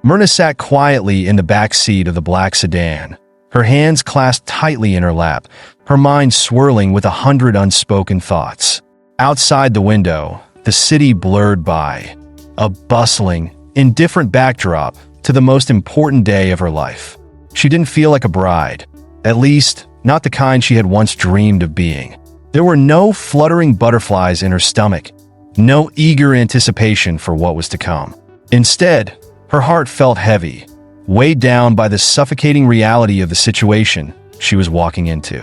Myrna sat quietly in the back seat of the black sedan, her hands clasped tightly in her lap, her mind swirling with 100 unspoken thoughts. Outside the window, the city blurred by, a bustling, indifferent backdrop to the most important day of her life. She didn't feel like a bride, at least not the kind she had once dreamed of being. There were no fluttering butterflies in her stomach, no eager anticipation for what was to come. Instead, her heart felt heavy, weighed down by the suffocating reality of the situation she was walking into.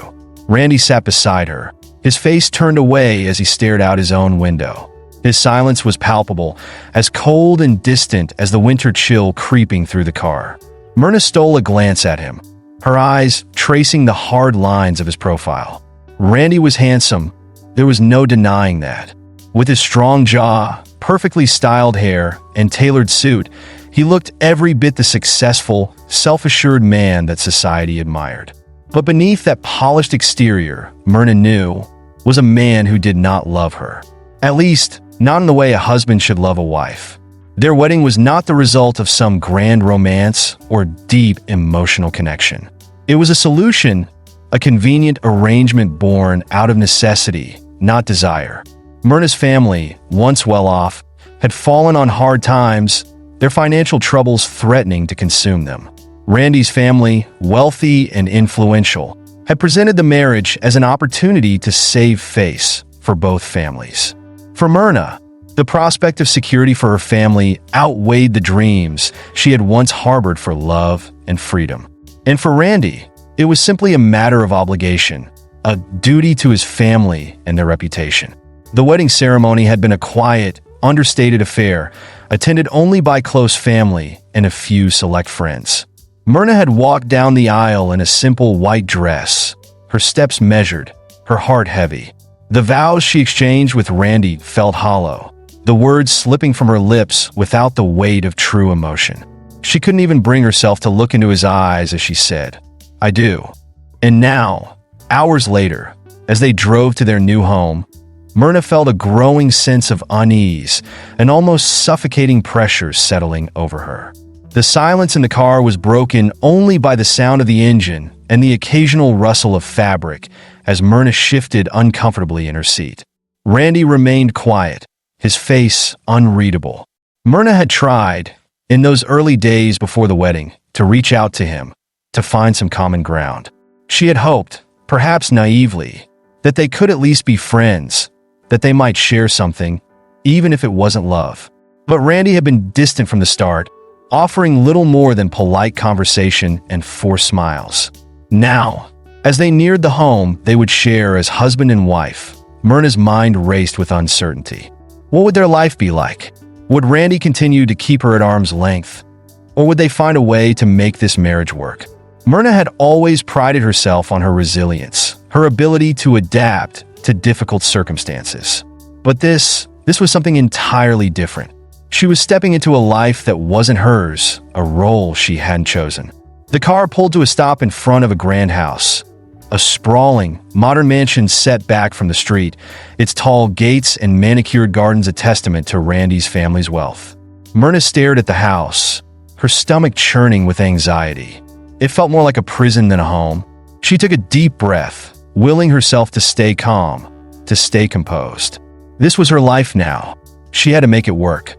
Randy sat beside her, his face turned away as he stared out his own window. His silence was palpable, as cold and distant as the winter chill creeping through the car. Myrna stole a glance at him, her eyes tracing the hard lines of his profile. Randy was handsome, there was no denying that. With his strong jaw, perfectly styled hair, and tailored suit, he looked every bit the successful, self-assured man that society admired. But beneath that polished exterior, Myrna knew, was a man who did not love her. At least, not in the way a husband should love a wife. Their wedding was not the result of some grand romance or deep emotional connection. It was a solution, a convenient arrangement born out of necessity, not desire. Myrna's family, once well off, had fallen on hard times, their financial troubles threatening to consume them. Randy's family, wealthy and influential, had presented the marriage as an opportunity to save face for both families. For Myrna, the prospect of security for her family outweighed the dreams she had once harbored for love and freedom. And for Randy, it was simply a matter of obligation, a duty to his family and their reputation. The wedding ceremony had been a quiet, understated affair, attended only by close family and a few select friends. Myrna had walked down the aisle in a simple white dress, her steps measured, her heart heavy. The vows she exchanged with Randy felt hollow, the words slipping from her lips without the weight of true emotion. She couldn't even bring herself to look into his eyes as she said, "I do." And now, hours later, as they drove to their new home, Myrna felt a growing sense of unease, an almost suffocating pressure settling over her. The silence in the car was broken only by the sound of the engine and the occasional rustle of fabric as Myrna shifted uncomfortably in her seat. Randy remained quiet, his face unreadable. Myrna had tried, in those early days before the wedding, to reach out to him, to find some common ground. She had hoped, perhaps naively, that they could at least be friends, that they might share something, even if it wasn't love. But Randy had been distant from the start, offering little more than polite conversation and forced smiles. Now, as they neared the home they would share as husband and wife, Myrna's mind raced with uncertainty. What would their life be like? Would Randy continue to keep her at arm's length? Or would they find a way to make this marriage work? Myrna had always prided herself on her resilience, her ability to adapt to difficult circumstances. But this was something entirely different. She was stepping into a life that wasn't hers, a role she hadn't chosen. The car pulled to a stop in front of a grand house, a sprawling, modern mansion set back from the street, its tall gates and manicured gardens a testament to Randy's family's wealth. Myrna stared at the house, her stomach churning with anxiety. It felt more like a prison than a home. She took a deep breath, willing herself to stay calm, to stay composed. This was her life now. She had to make it work.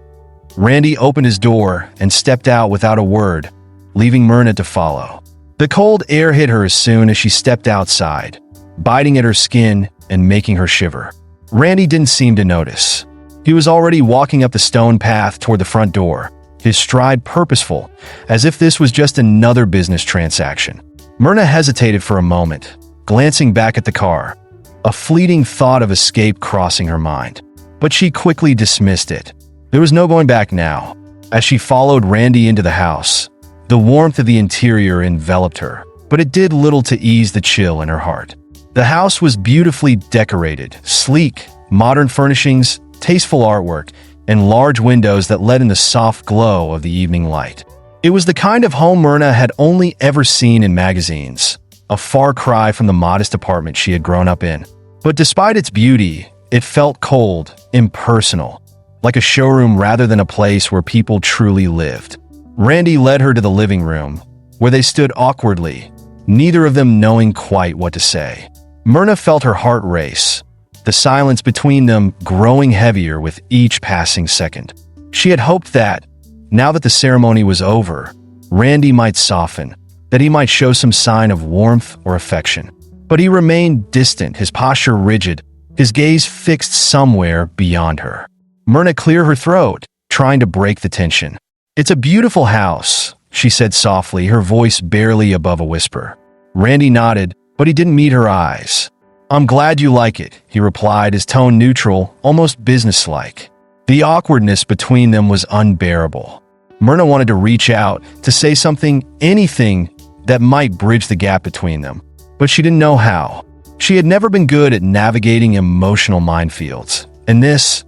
Randy opened his door and stepped out without a word, leaving Myrna to follow. The cold air hit her as soon as she stepped outside, biting at her skin and making her shiver. Randy didn't seem to notice. He was already walking up the stone path toward the front door, his stride purposeful, as if this was just another business transaction. Myrna hesitated for a moment, glancing back at the car, a fleeting thought of escape crossing her mind. But she quickly dismissed it. There was no going back now. As she followed Randy into the house, the warmth of the interior enveloped her, but it did little to ease the chill in her heart. The house was beautifully decorated, sleek, modern furnishings, tasteful artwork, and large windows that let in the soft glow of the evening light. It was the kind of home Myrna had only ever seen in magazines, a far cry from the modest apartment she had grown up in. But despite its beauty, it felt cold, impersonal, like a showroom rather than a place where people truly lived. Randy led her to the living room, where they stood awkwardly, neither of them knowing quite what to say. Myrna felt her heart race, the silence between them growing heavier with each passing second. She had hoped that, now that the ceremony was over, Randy might soften, that he might show some sign of warmth or affection. But he remained distant, his posture rigid, his gaze fixed somewhere beyond her. Myrna cleared her throat, trying to break the tension. "It's a beautiful house," she said softly, her voice barely above a whisper. Randy nodded, but he didn't meet her eyes. "I'm glad you like it," he replied, his tone neutral, almost businesslike. The awkwardness between them was unbearable. Myrna wanted to reach out, to say something, anything that might bridge the gap between them, but she didn't know how. She had never been good at navigating emotional minefields, and this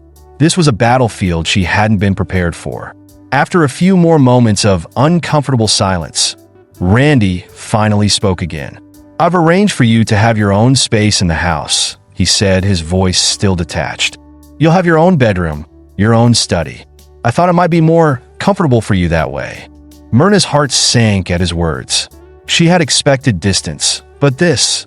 was a battlefield she hadn't been prepared for. After a few more moments of uncomfortable silence, Randy finally spoke again. "I've arranged for you to have your own space in the house," he said, his voice still detached. "You'll have your own bedroom, your own study. I thought it might be more comfortable for you that way." Myrna's heart sank at his words. She had expected distance, but this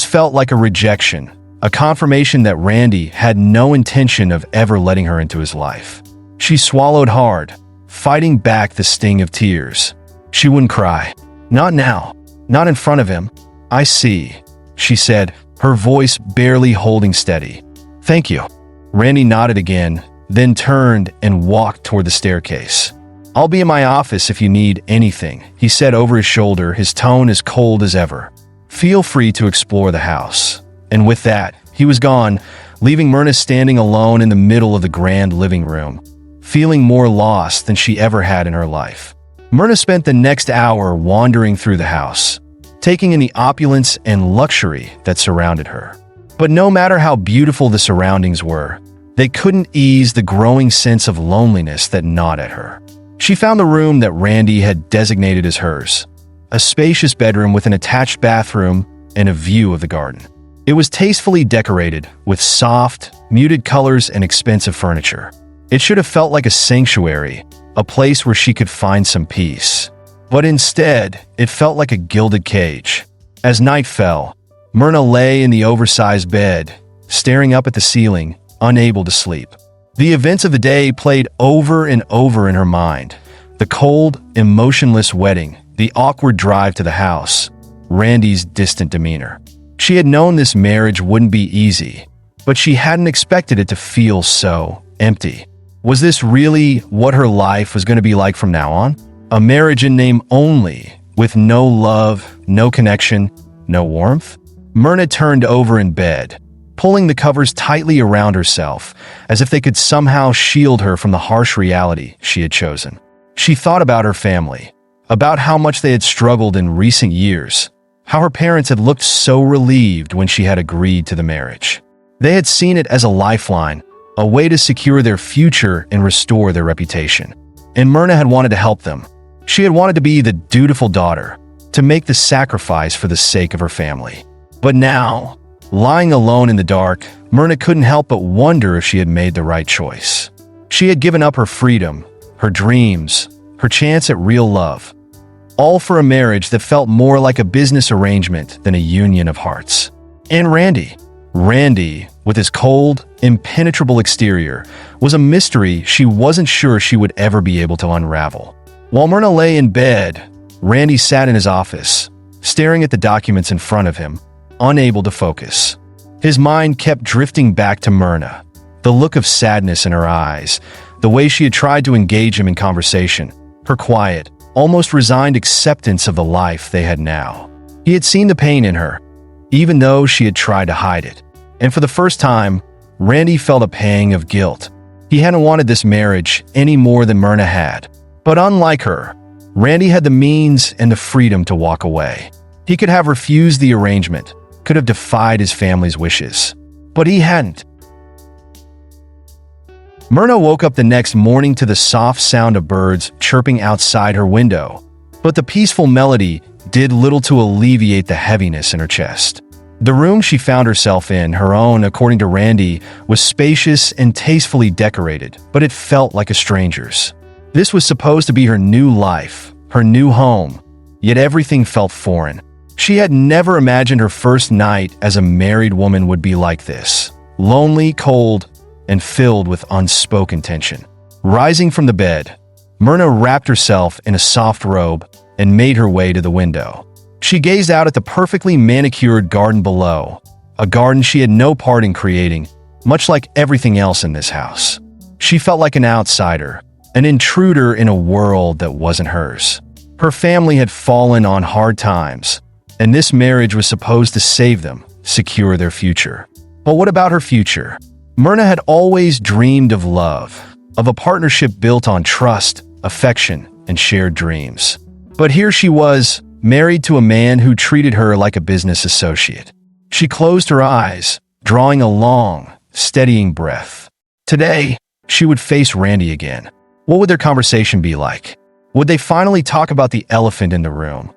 felt like a rejection, a confirmation that Randy had no intention of ever letting her into his life. She swallowed hard, fighting back the sting of tears. She wouldn't cry. Not now. Not in front of him. "I see," she said, her voice barely holding steady. "Thank you." Randy nodded again, then turned and walked toward the staircase. "I'll be in my office if you need anything," he said over his shoulder, his tone as cold as ever. "Feel free to explore the house." And with that, he was gone, leaving Myrna standing alone in the middle of the grand living room, feeling more lost than she ever had in her life. Myrna spent the next hour wandering through the house, taking in the opulence and luxury that surrounded her. But no matter how beautiful the surroundings were, they couldn't ease the growing sense of loneliness that gnawed at her. She found the room that Randy had designated as hers, a spacious bedroom with an attached bathroom and a view of the garden. It was tastefully decorated with soft, muted colors and expensive furniture. It should have felt like a sanctuary, a place where she could find some peace. But instead, it felt like a gilded cage. As night fell, Myrna lay in the oversized bed, staring up at the ceiling, unable to sleep. The events of the day played over and over in her mind. The cold, emotionless wedding, the awkward drive to the house, Randy's distant demeanor. She had known this marriage wouldn't be easy, but she hadn't expected it to feel so empty. Was this really what her life was going to be like from now on? A marriage in name only, with no love, no connection, no warmth? Myrna turned over in bed, pulling the covers tightly around herself, as if they could somehow shield her from the harsh reality she had chosen. She thought about her family, about how much they had struggled in recent years, how her parents had looked so relieved when she had agreed to the marriage. They had seen it as a lifeline, a way to secure their future and restore their reputation. And Myrna had wanted to help them. She had wanted to be the dutiful daughter, to make the sacrifice for the sake of her family. But now, lying alone in the dark, Myrna couldn't help but wonder if she had made the right choice. She had given up her freedom, her dreams, her chance at real love, all for a marriage that felt more like a business arrangement than a union of hearts. And Randy, with his cold, impenetrable exterior, was a mystery she wasn't sure she would ever be able to unravel. While Myrna lay in bed, Randy sat in his office, staring at the documents in front of him, unable to focus. His mind kept drifting back to Myrna, the look of sadness in her eyes, the way she had tried to engage him in conversation, her quiet, almost resigned acceptance of the life they had now. He had seen the pain in her, even though she had tried to hide it. And for the first time, Randy felt a pang of guilt. He hadn't wanted this marriage any more than Myrna had. But unlike her, Randy had the means and the freedom to walk away. He could have refused the arrangement, could have defied his family's wishes. But he hadn't. Myrna woke up the next morning to the soft sound of birds chirping outside her window, but the peaceful melody did little to alleviate the heaviness in her chest. The room she found herself in, her own according to Randy, was spacious and tastefully decorated, but it felt like a stranger's. This was supposed to be her new life, her new home, yet everything felt foreign. She had never imagined her first night as a married woman would be like this. Lonely, cold, and filled with unspoken tension. Rising from the bed, Myrna wrapped herself in a soft robe and made her way to the window. She gazed out at the perfectly manicured garden below, a garden she had no part in creating, much like everything else in this house. She felt like an outsider, an intruder in a world that wasn't hers. Her family had fallen on hard times, and this marriage was supposed to save them, secure their future. But what about her future? Myrna had always dreamed of love, of a partnership built on trust, affection, and shared dreams. But here she was, married to a man who treated her like a business associate. She closed her eyes, drawing a long, steadying breath. Today, she would face Randy again. What would their conversation be like? Would they finally talk about the elephant in the room?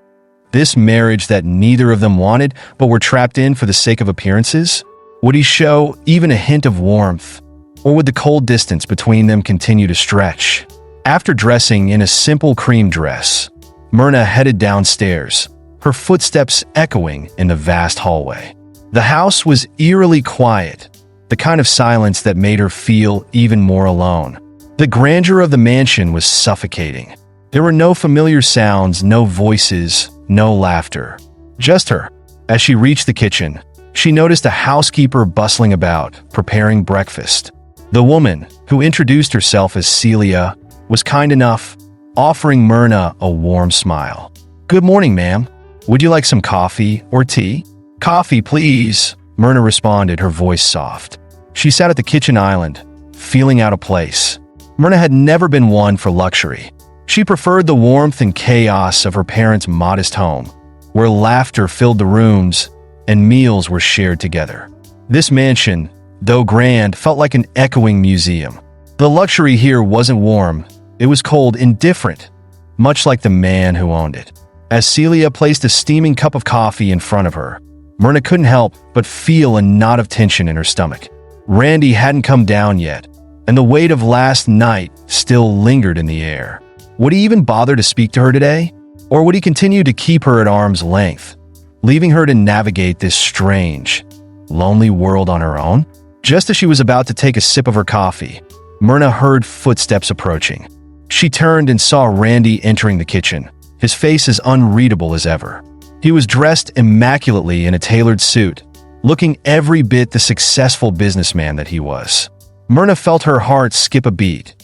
This marriage that neither of them wanted but were trapped in for the sake of appearances? Would he show even a hint of warmth? Or would the cold distance between them continue to stretch? After dressing in a simple cream dress, Myrna headed downstairs, her footsteps echoing in the vast hallway. The house was eerily quiet, the kind of silence that made her feel even more alone. The grandeur of the mansion was suffocating. There were no familiar sounds, no voices, no laughter. Just her. As she reached the kitchen, she noticed a housekeeper bustling about, preparing breakfast. The woman, who introduced herself as Celia, was kind enough, offering Myrna a warm smile. "Good morning, ma'am. Would you like some coffee or tea?" "Coffee, please," Myrna responded, her voice soft. She sat at the kitchen island, feeling out of place. Myrna had never been one for luxury. She preferred the warmth and chaos of her parents' modest home, where laughter filled the rooms and meals were shared together. This mansion, though grand, felt like an echoing museum. The luxury here wasn't warm, it was cold, indifferent, much like the man who owned it. As Celia placed a steaming cup of coffee in front of her, Myrna couldn't help but feel a knot of tension in her stomach. Randy hadn't come down yet, and the weight of last night still lingered in the air. Would he even bother to speak to her today? Or would he continue to keep her at arm's length, leaving her to navigate this strange, lonely world on her own? Just as she was about to take a sip of her coffee, Myrna heard footsteps approaching. She turned and saw Randy entering the kitchen, his face as unreadable as ever. He was dressed immaculately in a tailored suit, looking every bit the successful businessman that he was. Myrna felt her heart skip a beat,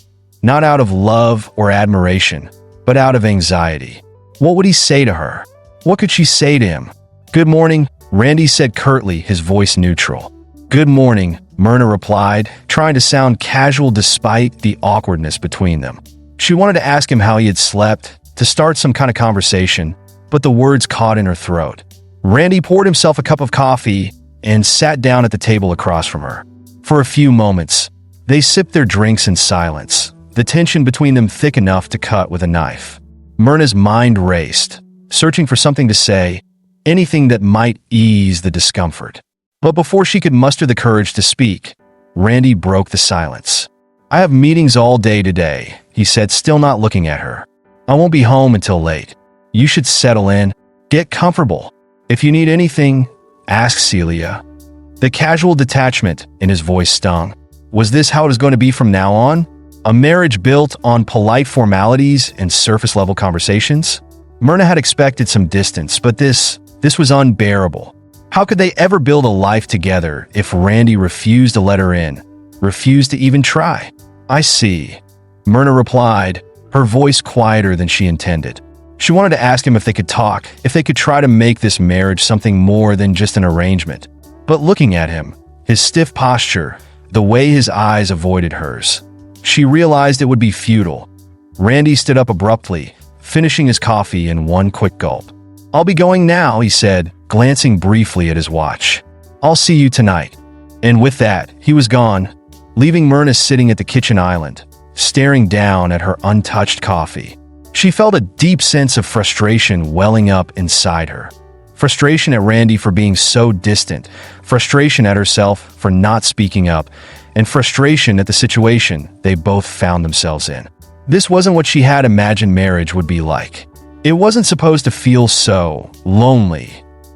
not out of love or admiration, but out of anxiety. What would he say to her? What could she say to him? "Good morning," Randy said curtly, his voice neutral. "Good morning," Myrna replied, trying to sound casual despite the awkwardness between them. She wanted to ask him how he had slept, to start some kind of conversation, but the words caught in her throat. Randy poured himself a cup of coffee and sat down at the table across from her. For a few moments, they sipped their drinks in silence, the tension between them thick enough to cut with a knife. Myrna's mind raced, searching for something to say, anything that might ease the discomfort. But before she could muster the courage to speak, Randy broke the silence. "I have meetings all day today," he said, still not looking at her. "I won't be home until late. You should settle in, get comfortable. If you need anything, ask Celia." The casual detachment in his voice stung. Was this how it was going to be from now on? A marriage built on polite formalities and surface-level conversations? Myrna had expected some distance, but this was unbearable. How could they ever build a life together if Randy refused to let her in, refused to even try? "I see," Myrna replied, her voice quieter than she intended. She wanted to ask him if they could talk, if they could try to make this marriage something more than just an arrangement. But looking at him, his stiff posture, the way his eyes avoided hers, she realized it would be futile. Randy stood up abruptly, finishing his coffee in one quick gulp. "I'll be going now," he said, glancing briefly at his watch. "I'll see you tonight." And with that, he was gone, leaving Myrna sitting at the kitchen island, staring down at her untouched coffee. She felt a deep sense of frustration welling up inside her. Frustration at Randy for being so distant, frustration at herself for not speaking up, and frustration at the situation they both found themselves in. This wasn't what she had imagined marriage would be like. It wasn't supposed to feel so lonely.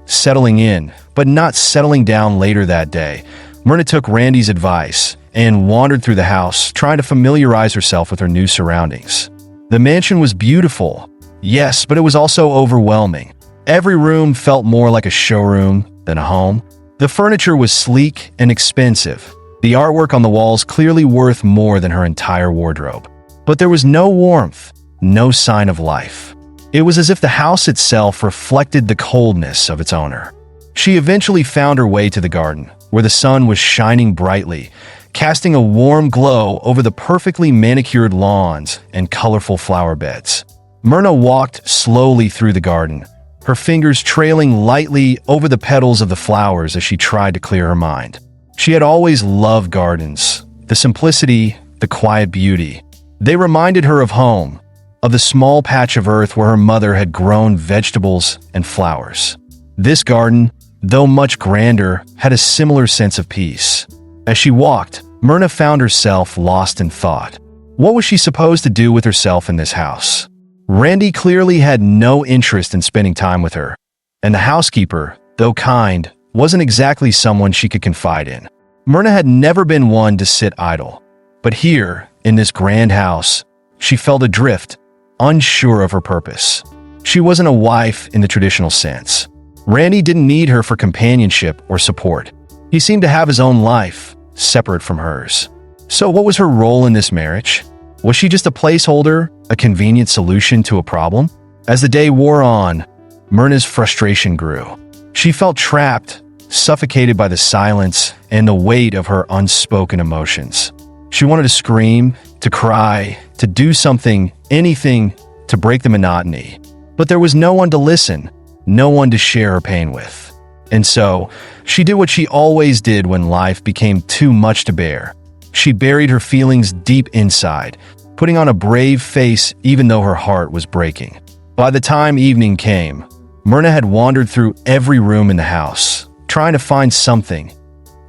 Settling in, but not settling down later that day, Myrna took Randy's advice and wandered through the house, trying to familiarize herself with her new surroundings. The mansion was beautiful, yes, but it was also overwhelming. Every room felt more like a showroom than a home. The furniture was sleek and expensive, the artwork on the walls clearly worth more than her entire wardrobe. But there was no warmth, no sign of life. It was as if the house itself reflected the coldness of its owner. She eventually found her way to the garden, where the sun was shining brightly, casting a warm glow over the perfectly manicured lawns and colorful flower beds. Myrna walked slowly through the garden, her fingers trailing lightly over the petals of the flowers as she tried to clear her mind. She had always loved gardens, the simplicity, the quiet beauty. They reminded her of home, of the small patch of earth where her mother had grown vegetables and flowers. This garden, though much grander, had a similar sense of peace. As she walked, Myrna found herself lost in thought. What was she supposed to do with herself in this house? Randy clearly had no interest in spending time with her, and the housekeeper, though kind, wasn't exactly someone she could confide in. Myrna had never been one to sit idle, but here, in this grand house, she felt adrift, unsure of her purpose. She wasn't a wife in the traditional sense. Randy didn't need her for companionship or support. He seemed to have his own life, separate from hers. So what was her role in this marriage? Was she just a placeholder, a convenient solution to a problem? As the day wore on, Myrna's frustration grew. She felt trapped, suffocated by the silence and the weight of her unspoken emotions. She wanted to scream, to cry, to do something, anything to break the monotony. But there was no one to listen, no one to share her pain with. And so, she did what she always did when life became too much to bear. She buried her feelings deep inside, putting on a brave face even though her heart was breaking. By the time evening came, Myrna had wandered through every room in the house, trying to find something,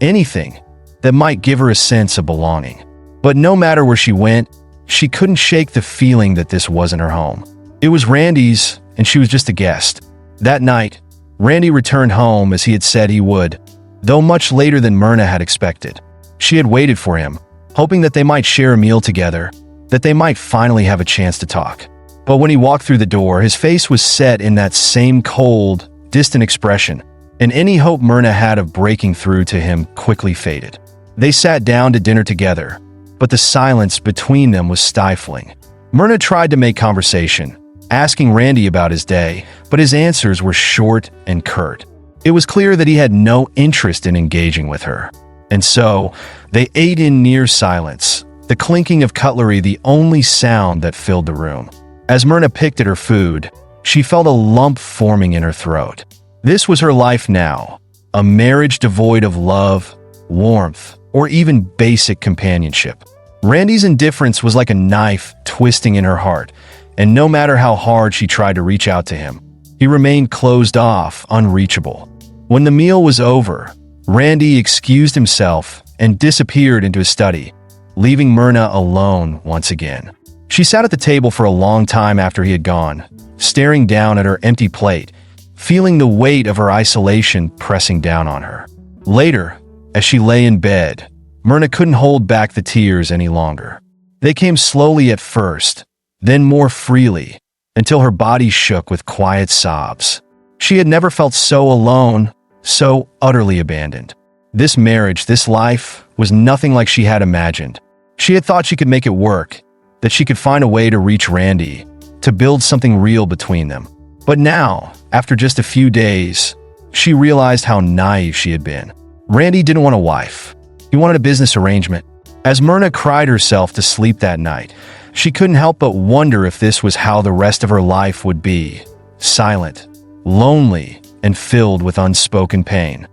anything, that might give her a sense of belonging. But no matter where she went, she couldn't shake the feeling that this wasn't her home. It was Randy's, and she was just a guest. That night, Randy returned home as he had said he would, though much later than Myrna had expected. She had waited for him, hoping that they might share a meal together, that they might finally have a chance to talk. But when he walked through the door, his face was set in that same cold, distant expression, and any hope Myrna had of breaking through to him quickly faded. They sat down to dinner together, but the silence between them was stifling. Myrna tried to make conversation, asking Randy about his day, but his answers were short and curt. It was clear that he had no interest in engaging with her. And so, they ate in near silence, the clinking of cutlery the only sound that filled the room. As Myrna picked at her food, she felt a lump forming in her throat. This was her life now, a marriage devoid of love, warmth, or even basic companionship. Randy's indifference was like a knife twisting in her heart, and no matter how hard she tried to reach out to him, he remained closed off, unreachable. When the meal was over, Randy excused himself and disappeared into his study, leaving Myrna alone once again. She sat at the table for a long time after he had gone, staring down at her empty plate, feeling the weight of her isolation pressing down on her. Later, as she lay in bed, Myrna couldn't hold back the tears any longer. They came slowly at first, then more freely, until her body shook with quiet sobs. She had never felt so alone, so utterly abandoned. This marriage, this life, was nothing like she had imagined. She had thought she could make it work, that she could find a way to reach Randy, to build something real between them. But now, after just a few days, she realized how naive she had been. Randy didn't want a wife. He wanted a business arrangement. As Myrna cried herself to sleep that night, she couldn't help but wonder if this was how the rest of her life would be, silent, lonely, and filled with unspoken pain.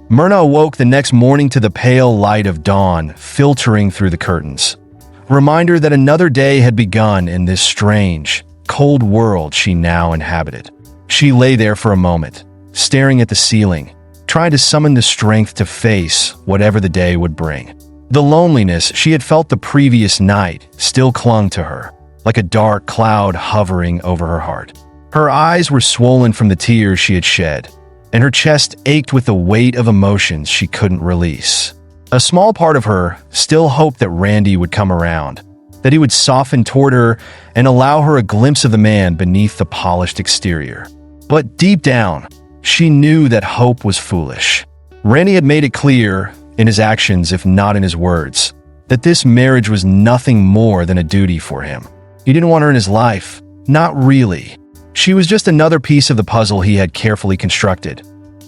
Myrna awoke the next morning to the pale light of dawn filtering through the curtains. A reminder that another day had begun in this strange, cold world she now inhabited. She lay there for a moment, staring at the ceiling, trying to summon the strength to face whatever the day would bring. The loneliness she had felt the previous night still clung to her, like a dark cloud hovering over her heart. Her eyes were swollen from the tears she had shed, and her chest ached with the weight of emotions she couldn't release. A small part of her still hoped that Randy would come around, that he would soften toward her and allow her a glimpse of the man beneath the polished exterior. But deep down, she knew that hope was foolish. Randy had made it clear, in his actions if not in his words, that this marriage was nothing more than a duty for him. He didn't want her in his life. Not really. She was just another piece of the puzzle he had carefully constructed,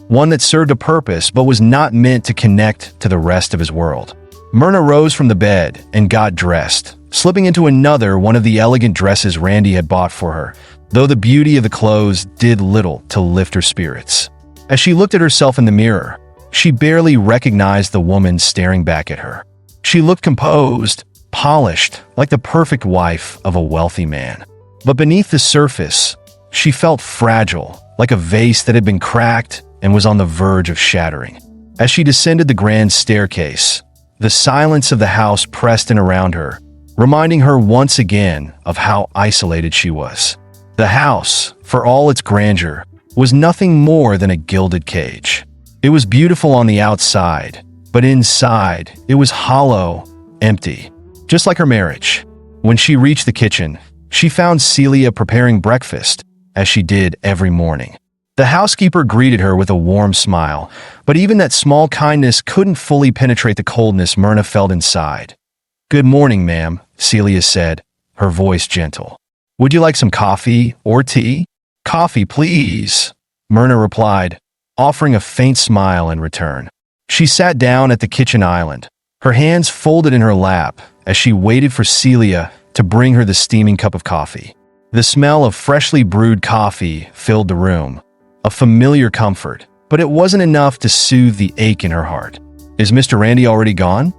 one that served a purpose but was not meant to connect to the rest of his world. Myrna rose from the bed and got dressed, slipping into another one of the elegant dresses Randy had bought for her, though the beauty of the clothes did little to lift her spirits. As she looked at herself in the mirror, she barely recognized the woman staring back at her. She looked composed, polished, like the perfect wife of a wealthy man. But beneath the surface, she felt fragile, like a vase that had been cracked and was on the verge of shattering. As she descended the grand staircase, the silence of the house pressed in around her, reminding her once again of how isolated she was. The house, for all its grandeur, was nothing more than a gilded cage. It was beautiful on the outside, but inside, it was hollow, empty, just like her marriage. When she reached the kitchen, she found Celia preparing breakfast, as she did every morning. The housekeeper greeted her with a warm smile, but even that small kindness couldn't fully penetrate the coldness Myrna felt inside. "Good morning, ma'am," Celia said, her voice gentle. "Would you like some coffee or tea?" "Coffee, please," Myrna replied, offering a faint smile in return. She sat down at the kitchen island, her hands folded in her lap as she waited for Celia to bring her the steaming cup of coffee. The smell of freshly brewed coffee filled the room, a familiar comfort, but it wasn't enough to soothe the ache in her heart. "Is Mr. Randy already gone?"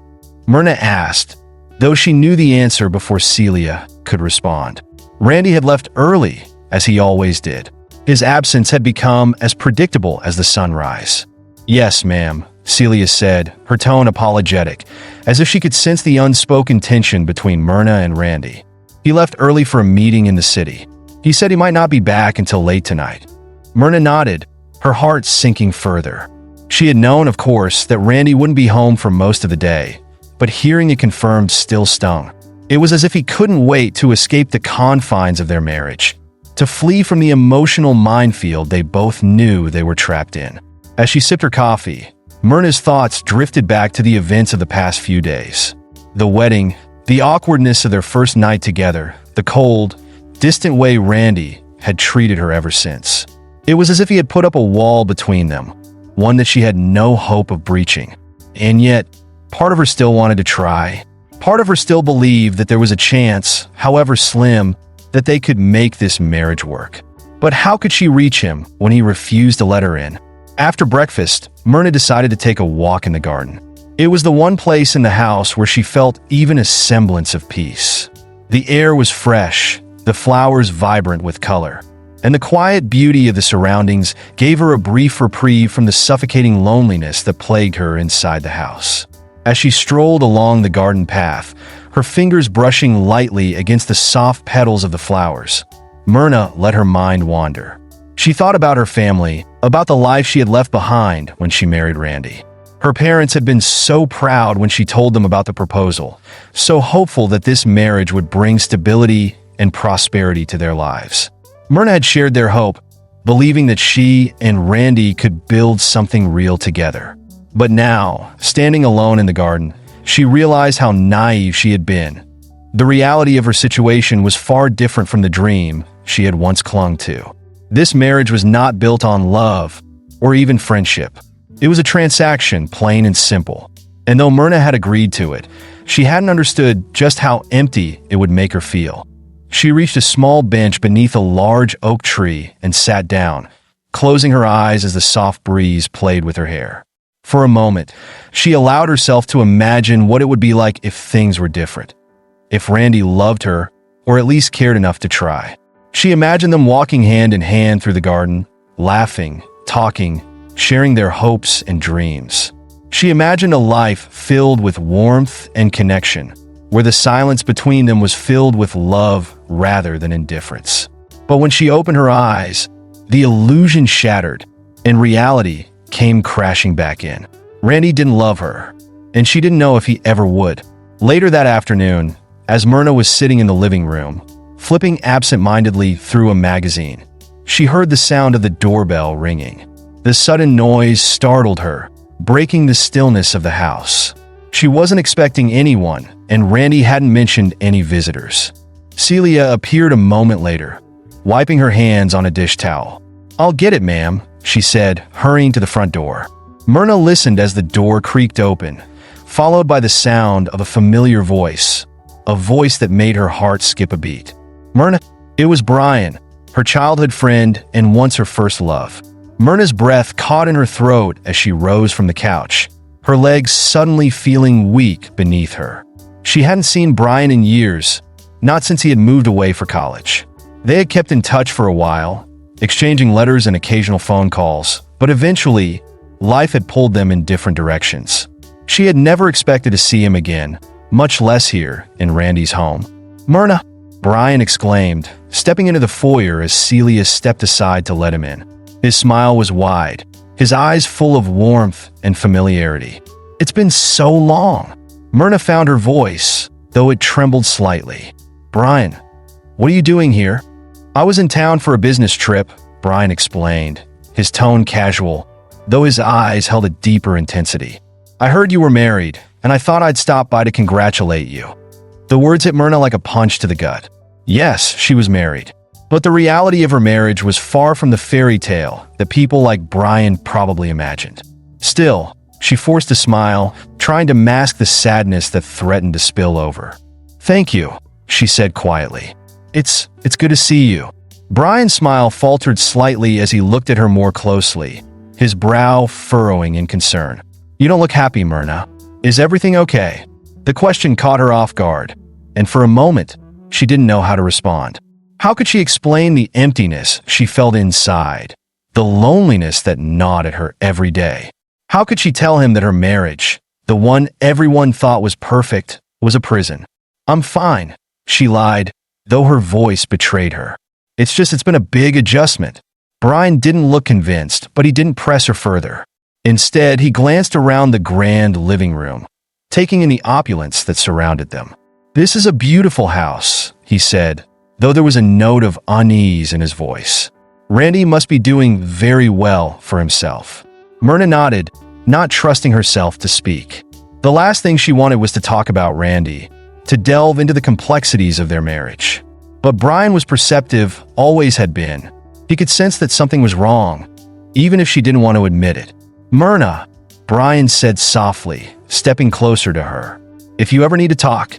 Myrna asked, though she knew the answer before Celia could respond. Randy had left early, as he always did. His absence had become as predictable as the sunrise. "Yes, ma'am," Celia said, her tone apologetic, as if she could sense the unspoken tension between Myrna and Randy. "He left early for a meeting in the city. He said he might not be back until late tonight." Myrna nodded, her heart sinking further. She had known, of course, that Randy wouldn't be home for most of the day, but hearing it confirmed still stung. It was as if he couldn't wait to escape the confines of their marriage, to flee from the emotional minefield they both knew they were trapped in. As she sipped her coffee, Myrna's thoughts drifted back to the events of the past few days. The wedding, the awkwardness of their first night together, the cold, distant way Randy had treated her ever since. It was as if he had put up a wall between them, one that she had no hope of breaching. And yet, part of her still wanted to try. Part of her still believed that there was a chance, however slim, that they could make this marriage work. But how could she reach him when he refused to let her in? After breakfast, Myrna decided to take a walk in the garden. It was the one place in the house where she felt even a semblance of peace. The air was fresh, the flowers vibrant with color, and the quiet beauty of the surroundings gave her a brief reprieve from the suffocating loneliness that plagued her inside the house. As she strolled along the garden path, her fingers brushing lightly against the soft petals of the flowers, Myrna let her mind wander. She thought about her family, about the life she had left behind when she married Randy. Her parents had been so proud when she told them about the proposal, so hopeful that this marriage would bring stability and prosperity to their lives. Myrna had shared their hope, believing that she and Randy could build something real together. But now, standing alone in the garden, she realized how naive she had been. The reality of her situation was far different from the dream she had once clung to. This marriage was not built on love or even friendship. It was a transaction, plain and simple. And though Myrna had agreed to it, she hadn't understood just how empty it would make her feel. She reached a small bench beneath a large oak tree and sat down, closing her eyes as the soft breeze played with her hair. For a moment, she allowed herself to imagine what it would be like if things were different. If Randy loved her, or at least cared enough to try. She imagined them walking hand in hand through the garden, laughing, talking, sharing their hopes and dreams. She imagined a life filled with warmth and connection, where the silence between them was filled with love rather than indifference. But when she opened her eyes, the illusion shattered, and reality came crashing back in. Randy didn't love her, and she didn't know if he ever would. Later that afternoon, as Myrna was sitting in the living room, flipping absent-mindedly through a magazine, she heard the sound of the doorbell ringing. The sudden noise startled her, breaking the stillness of the house. She wasn't expecting anyone, and Randy hadn't mentioned any visitors. Celia appeared a moment later, wiping her hands on a dish towel. "I'll get it, ma'am," she said, hurrying to the front door. Myrna listened as the door creaked open, followed by the sound of a familiar voice, a voice that made her heart skip a beat. "Myrna." It was Brian, her childhood friend and once her first love. Myrna's breath caught in her throat as she rose from the couch, her legs suddenly feeling weak beneath her. She hadn't seen Brian in years, not since he had moved away for college. They had kept in touch for a while, exchanging letters and occasional phone calls, but eventually, life had pulled them in different directions. She had never expected to see him again, much less here in Randy's home. "Myrna!" Brian exclaimed, stepping into the foyer as Celia stepped aside to let him in. His smile was wide, his eyes full of warmth and familiarity. "It's been so long." Myrna found her voice, though it trembled slightly. "Brian, what are you doing here?" "I was in town for a business trip," Brian explained, his tone casual, though his eyes held a deeper intensity. "I heard you were married, and I thought I'd stop by to congratulate you." The words hit Myrna like a punch to the gut. Yes, she was married, but the reality of her marriage was far from the fairy tale that people like Brian probably imagined. Still, she forced a smile, trying to mask the sadness that threatened to spill over. "Thank you," she said quietly. It's good to see you." Brian's smile faltered slightly as he looked at her more closely, his brow furrowing in concern. "You don't look happy, Myrna. Is everything okay?" The question caught her off guard, and for a moment, she didn't know how to respond. How could she explain the emptiness she felt inside, the loneliness that gnawed at her every day? How could she tell him that her marriage, the one everyone thought was perfect, was a prison? "I'm fine," she lied, though her voice betrayed her. It's been a big adjustment." Brian didn't look convinced, but he didn't press her further. Instead, he glanced around the grand living room, taking in the opulence that surrounded them. "This is a beautiful house," he said, though there was a note of unease in his voice. "Randy must be doing very well for himself." Myrna nodded, not trusting herself to speak. The last thing she wanted was to talk about Randy, to delve into the complexities of their marriage. But Brian was perceptive, always had been. He could sense that something was wrong, even if she didn't want to admit it. "Myrna," Brian said softly, stepping closer to her. "If you ever need to talk,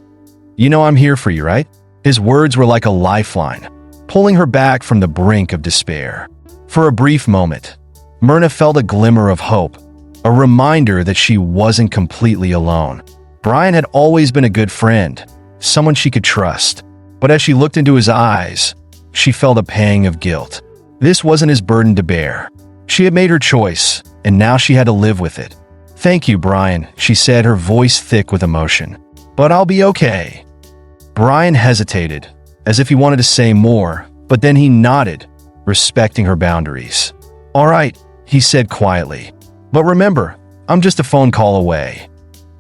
you know I'm here for you, right?" His words were like a lifeline, pulling her back from the brink of despair. For a brief moment, Myrna felt a glimmer of hope, a reminder that she wasn't completely alone. Brian had always been a good friend, someone she could trust. But as she looked into his eyes, she felt a pang of guilt. This wasn't his burden to bear. She had made her choice, and now she had to live with it. "Thank you, Brian," she said, her voice thick with emotion. "But I'll be okay." Brian hesitated, as if he wanted to say more, but then he nodded, respecting her boundaries. "All right," he said quietly. "But remember, I'm just a phone call away."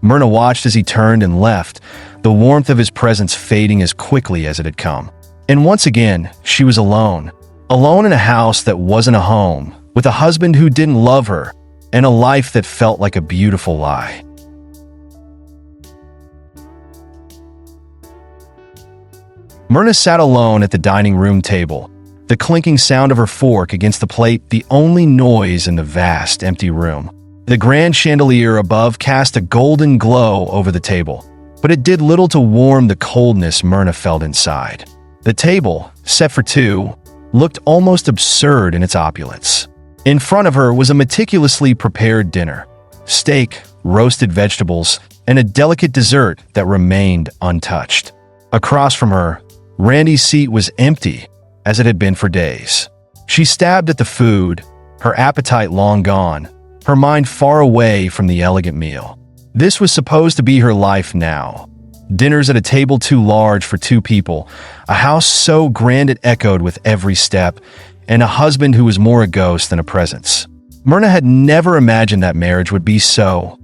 Myrna watched as he turned and left, the warmth of his presence fading as quickly as it had come. And once again, she was alone. Alone in a house that wasn't a home, with a husband who didn't love her, and a life that felt like a beautiful lie. Myrna sat alone at the dining room table, the clinking sound of her fork against the plate the only noise in the vast, empty room. The grand chandelier above cast a golden glow over the table, but it did little to warm the coldness Myrna felt inside. The table, set for two, looked almost absurd in its opulence. In front of her was a meticulously prepared dinner: steak, roasted vegetables, and a delicate dessert that remained untouched. Across from her, Randy's seat was empty, as it had been for days. She stabbed at the food, her appetite long gone, her mind far away from the elegant meal. This was supposed to be her life now. Dinners at a table too large for two people, a house so grand it echoed with every step, and a husband who was more a ghost than a presence. Myrna had never imagined that marriage would be so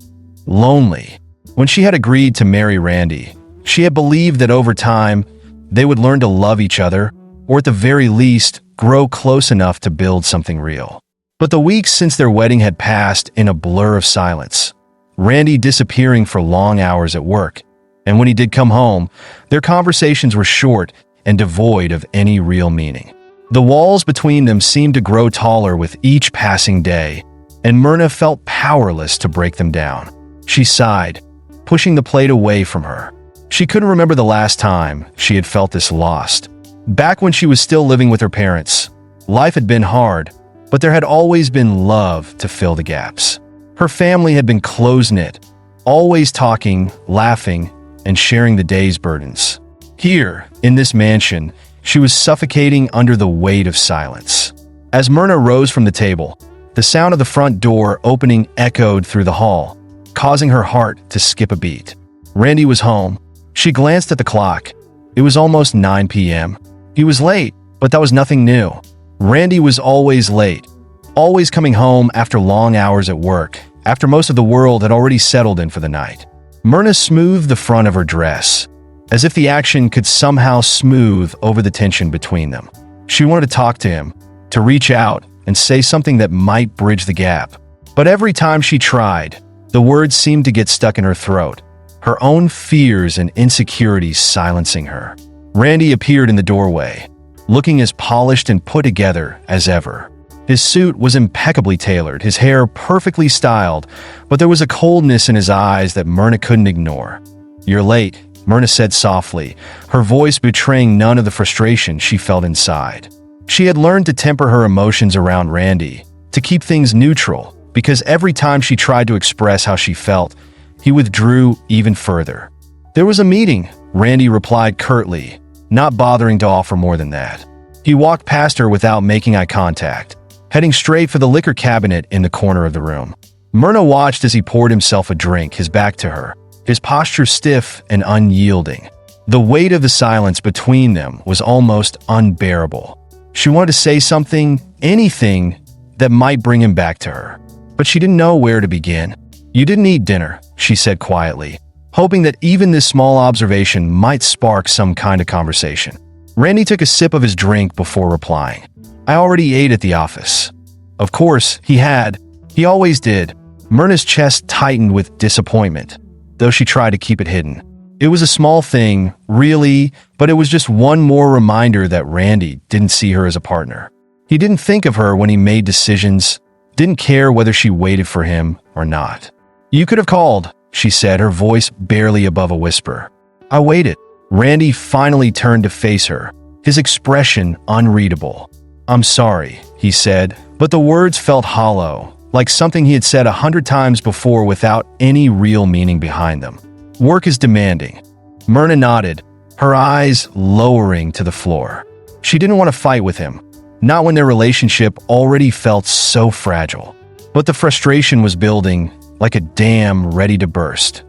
lonely. When she had agreed to marry Randy, she had believed that over time, they would learn to love each other, or at the very least, grow close enough to build something real. But the weeks since their wedding had passed in a blur of silence, Randy disappearing for long hours at work, and when he did come home, their conversations were short and devoid of any real meaning. The walls between them seemed to grow taller with each passing day, and Myrna felt powerless to break them down. She sighed, pushing the plate away from her. She couldn't remember the last time she had felt this lost. Back when she was still living with her parents, life had been hard, but there had always been love to fill the gaps. Her family had been close-knit, always talking, laughing, and sharing the day's burdens. Here, in this mansion, she was suffocating under the weight of silence. As Myrna rose from the table, the sound of the front door opening echoed through the hall, causing her heart to skip a beat. Randy was home. She glanced at the clock. It was almost 9 p.m. He was late, but that was nothing new. Randy was always late, always coming home after long hours at work, after most of the world had already settled in for the night. Myrna smoothed the front of her dress, as if the action could somehow smooth over the tension between them. She wanted to talk to him, to reach out and say something that might bridge the gap. But every time she tried, the words seemed to get stuck in her throat, her own fears and insecurities silencing her. Randy appeared in the doorway, looking as polished and put together as ever. His suit was impeccably tailored, his hair perfectly styled, but there was a coldness in his eyes that Myrna couldn't ignore. "You're late," Myrna said softly, her voice betraying none of the frustration she felt inside. She had learned to temper her emotions around Randy, to keep things neutral, because every time she tried to express how she felt, he withdrew even further. "There was a meeting," Randy replied curtly, not bothering to offer more than that. He walked past her without making eye contact, heading straight for the liquor cabinet in the corner of the room. Myrna watched as he poured himself a drink, his back to her, his posture stiff and unyielding. The weight of the silence between them was almost unbearable. She wanted to say something, anything, that might bring him back to her, but she didn't know where to begin. "You didn't eat dinner," she said quietly, hoping that even this small observation might spark some kind of conversation. Randy took a sip of his drink before replying. "I already ate at the office." Of course, he had. He always did. Myrna's chest tightened with disappointment, though she tried to keep it hidden. It was a small thing, really, but it was just one more reminder that Randy didn't see her as a partner. He didn't think of her when he made decisions, didn't care whether she waited for him or not. "You could have called," she said, her voice barely above a whisper. "I waited." Randy finally turned to face her, his expression unreadable. "I'm sorry," he said, but the words felt hollow, like something he had said 100 times before without any real meaning behind them. "Work is demanding." Myrna nodded, her eyes lowering to the floor. She didn't want to fight with him, not when their relationship already felt so fragile. But the frustration was building, like a dam ready to burst.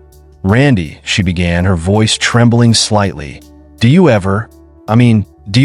"Randy," she began, her voice trembling slightly, do you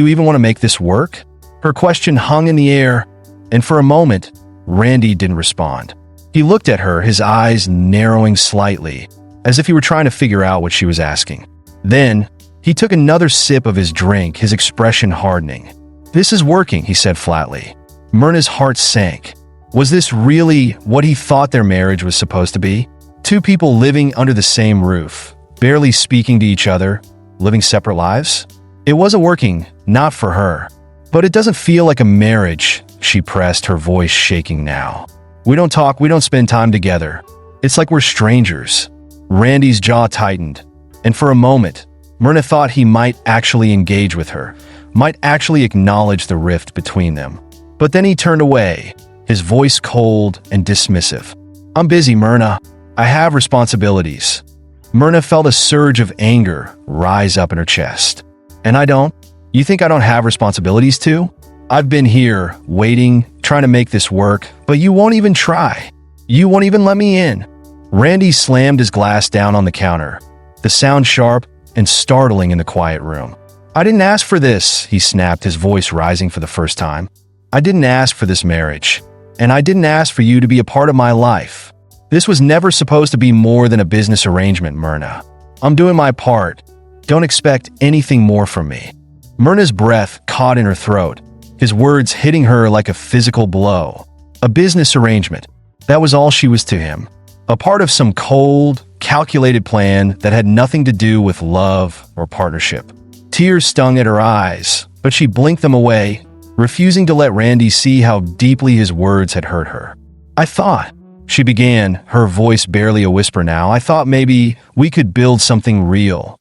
even want to make this work?" Her question hung in the air, and for a moment, Randy didn't respond. He looked at her, his eyes narrowing slightly, as if he were trying to figure out what she was asking. Then, he took another sip of his drink, his expression hardening. "This is working," he said flatly. Myrna's heart sank. Was this really what he thought their marriage was supposed to be? Two people living under the same roof, barely speaking to each other, living separate lives? It wasn't working, not for her. "But it doesn't feel like a marriage," she pressed, her voice shaking now. "We don't talk, we don't spend time together. It's like we're strangers." Randy's jaw tightened, and for a moment, Myrna thought he might actually engage with her, might actually acknowledge the rift between them. But then he turned away, his voice cold and dismissive. "I'm busy, Myrna. I have responsibilities." Myrna felt a surge of anger rise up in her chest. "And I don't? You think I don't have responsibilities too?" I've been here, waiting, trying to make this work, but you won't even try. You won't even let me in." Randy slammed his glass down on the counter, the sound sharp and startling in the quiet room. "I didn't ask for this," he snapped, his voice rising for the first time. "I didn't ask for this marriage, and I didn't ask for you to be a part of my life. This was never supposed to be more than a business arrangement, Myrna. I'm doing my part. Don't expect anything more from me." Myrna's breath caught in her throat, his words hitting her like a physical blow. A business arrangement. That was all she was to him. A part of some cold, calculated plan that had nothing to do with love or partnership. Tears stung at her eyes, but she blinked them away, refusing to let Randy see how deeply his words had hurt her. "I thought," she began, her voice barely a whisper now, "I thought maybe we could build something real."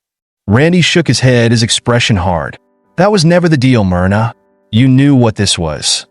Randy shook his head, his expression hard. "That was never the deal, Myrna. You knew what this was."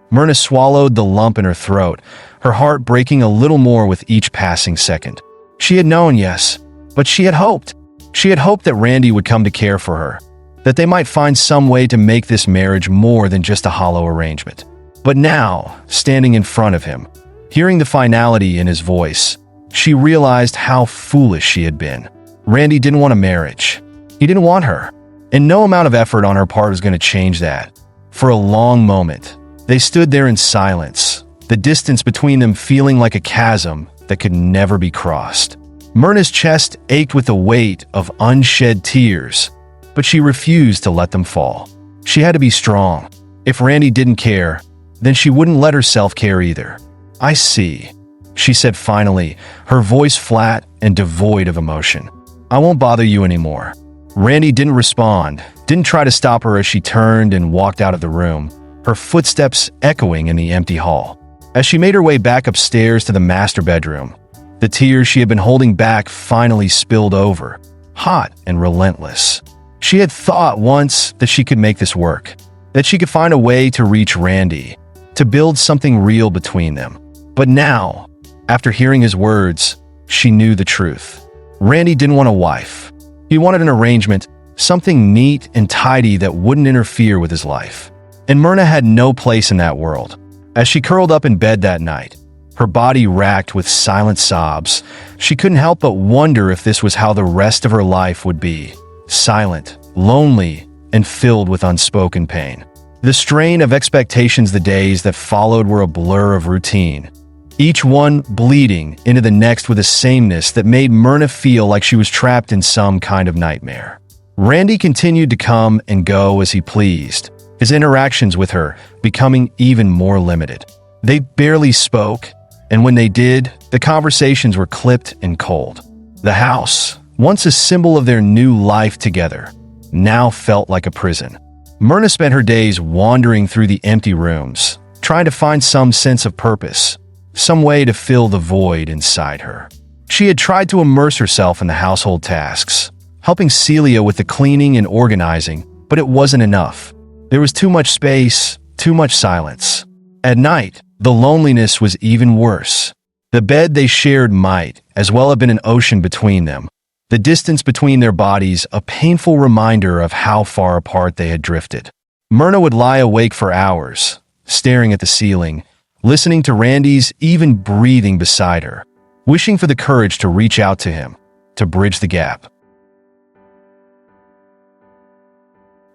Myrna swallowed the lump in her throat, her heart breaking a little more with each passing second. She had known, yes, but she had hoped. She had hoped that Randy would come to care for her, that they might find some way to make this marriage more than just a hollow arrangement. But now, standing in front of him, hearing the finality in his voice, she realized how foolish she had been. Randy didn't want a marriage. He didn't want her, and no amount of effort on her part was going to change that. For a long moment, they stood there in silence, the distance between them feeling like a chasm that could never be crossed. Myrna's chest ached with the weight of unshed tears, but she refused to let them fall. She had to be strong. If Randy didn't care, then she wouldn't let herself care either. "I see," she said finally, her voice flat and devoid of emotion. "I won't bother you anymore." Randy didn't respond, didn't try to stop her as she turned and walked out of the room, her footsteps echoing in the empty hall. As she made her way back upstairs to the master bedroom, the tears she had been holding back finally spilled over, hot and relentless. She had thought once that she could make this work, that she could find a way to reach Randy, to build something real between them. But now, after hearing his words, she knew the truth. Randy didn't want a wife. He wanted an arrangement, something neat and tidy that wouldn't interfere with his life. And Myrna had no place in that world. As she curled up in bed that night, her body racked with silent sobs, she couldn't help but wonder if this was how the rest of her life would be. Silent, lonely, and filled with unspoken pain. The strain of expectations the days that followed were a blur of routine, each one bleeding into the next with a sameness that made Myrna feel like she was trapped in some kind of nightmare. Randy continued to come and go as he pleased, his interactions with her becoming even more limited. They barely spoke, and when they did, the conversations were clipped and cold. The house, once a symbol of their new life together, now felt like a prison. Myrna spent her days wandering through the empty rooms, trying to find some sense of purpose, some way to fill the void inside her. She had tried to immerse herself in the household tasks, helping Celia with the cleaning and organizing, but it wasn't enough. There was too much space, too much silence. At night, the loneliness was even worse. The bed they shared might as well have been an ocean between them, the distance between their bodies a painful reminder of how far apart they had drifted. Myrna would lie awake for hours, staring at the ceiling, listening to Randy's even breathing beside her, wishing for the courage to reach out to him, to bridge the gap.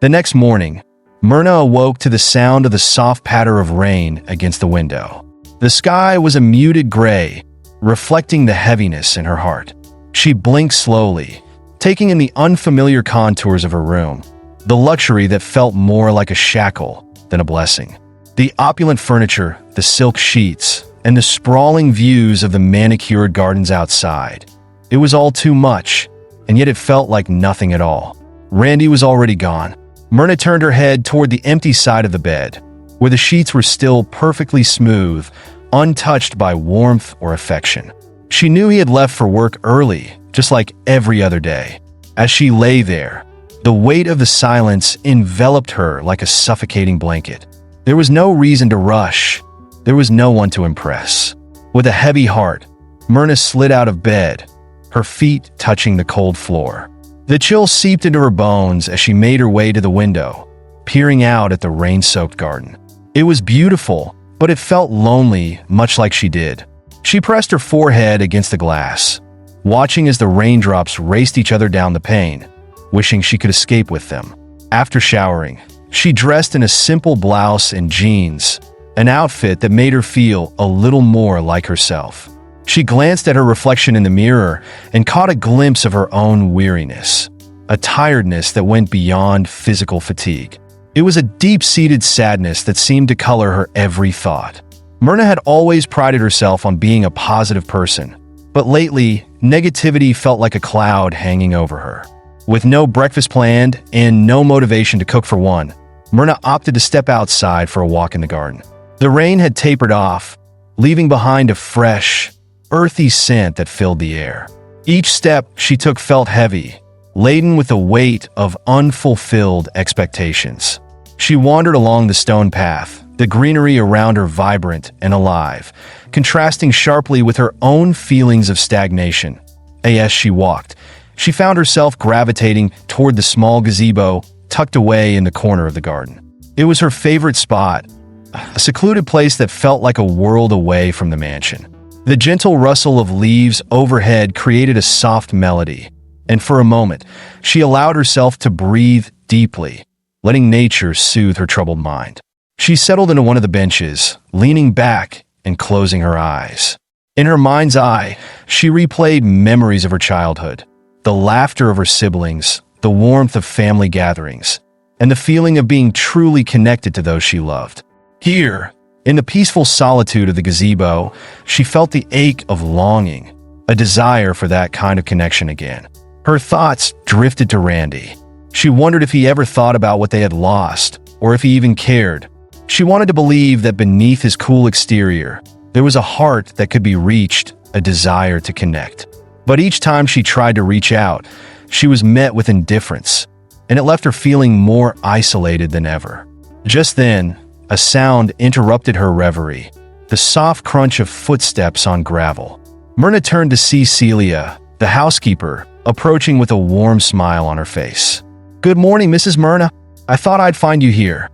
The next morning, Myrna awoke to the sound of the soft patter of rain against the window. The sky was a muted gray, reflecting the heaviness in her heart. She blinked slowly, taking in the unfamiliar contours of her room, the luxury that felt more like a shackle than a blessing. The opulent furniture, the silk sheets, and the sprawling views of the manicured gardens outside. It was all too much, and yet it felt like nothing at all. Randy was already gone. Myrna turned her head toward the empty side of the bed, where the sheets were still perfectly smooth, untouched by warmth or affection. She knew he had left for work early, just like every other day. As she lay there, the weight of the silence enveloped her like a suffocating blanket. There was no reason to rush. There was no one to impress. With a heavy heart, Myrna slid out of bed, her feet touching the cold floor. The chill seeped into her bones as she made her way to the window, peering out at the rain-soaked garden. It was beautiful, but it felt lonely, much like she did. She pressed her forehead against the glass, watching as the raindrops raced each other down the pane, wishing she could escape with them. After showering, she dressed in a simple blouse and jeans, an outfit that made her feel a little more like herself. She glanced at her reflection in the mirror and caught a glimpse of her own weariness, a tiredness that went beyond physical fatigue. It was a deep-seated sadness that seemed to color her every thought. Myrna had always prided herself on being a positive person, but lately, negativity felt like a cloud hanging over her. With no breakfast planned and no motivation to cook for one, Myrna opted to step outside for a walk in the garden. The rain had tapered off, leaving behind a fresh, earthy scent that filled the air. Each step she took felt heavy, laden with the weight of unfulfilled expectations. She wandered along the stone path, the greenery around her vibrant and alive, contrasting sharply with her own feelings of stagnation. As she walked, she found herself gravitating toward the small gazebo tucked away in the corner of the garden. It was her favorite spot, a secluded place that felt like a world away from the mansion. The gentle rustle of leaves overhead created a soft melody, and for a moment, she allowed herself to breathe deeply, letting nature soothe her troubled mind. She settled into one of the benches, leaning back and closing her eyes. In her mind's eye, she replayed memories of her childhood, the laughter of her siblings, the warmth of family gatherings, and the feeling of being truly connected to those she loved. Here, in the peaceful solitude of the gazebo, she felt the ache of longing, a desire for that kind of connection again. Her thoughts drifted to Randy. She wondered if he ever thought about what they had lost, or if he even cared. She wanted to believe that beneath his cool exterior, there was a heart that could be reached, a desire to connect. But each time she tried to reach out, she was met with indifference, and it left her feeling more isolated than ever. Just then, a sound interrupted her reverie, the soft crunch of footsteps on gravel. Myrna turned to see Celia, the housekeeper, approaching with a warm smile on her face. "Good morning, Mrs. Myrna. I thought I'd find you here."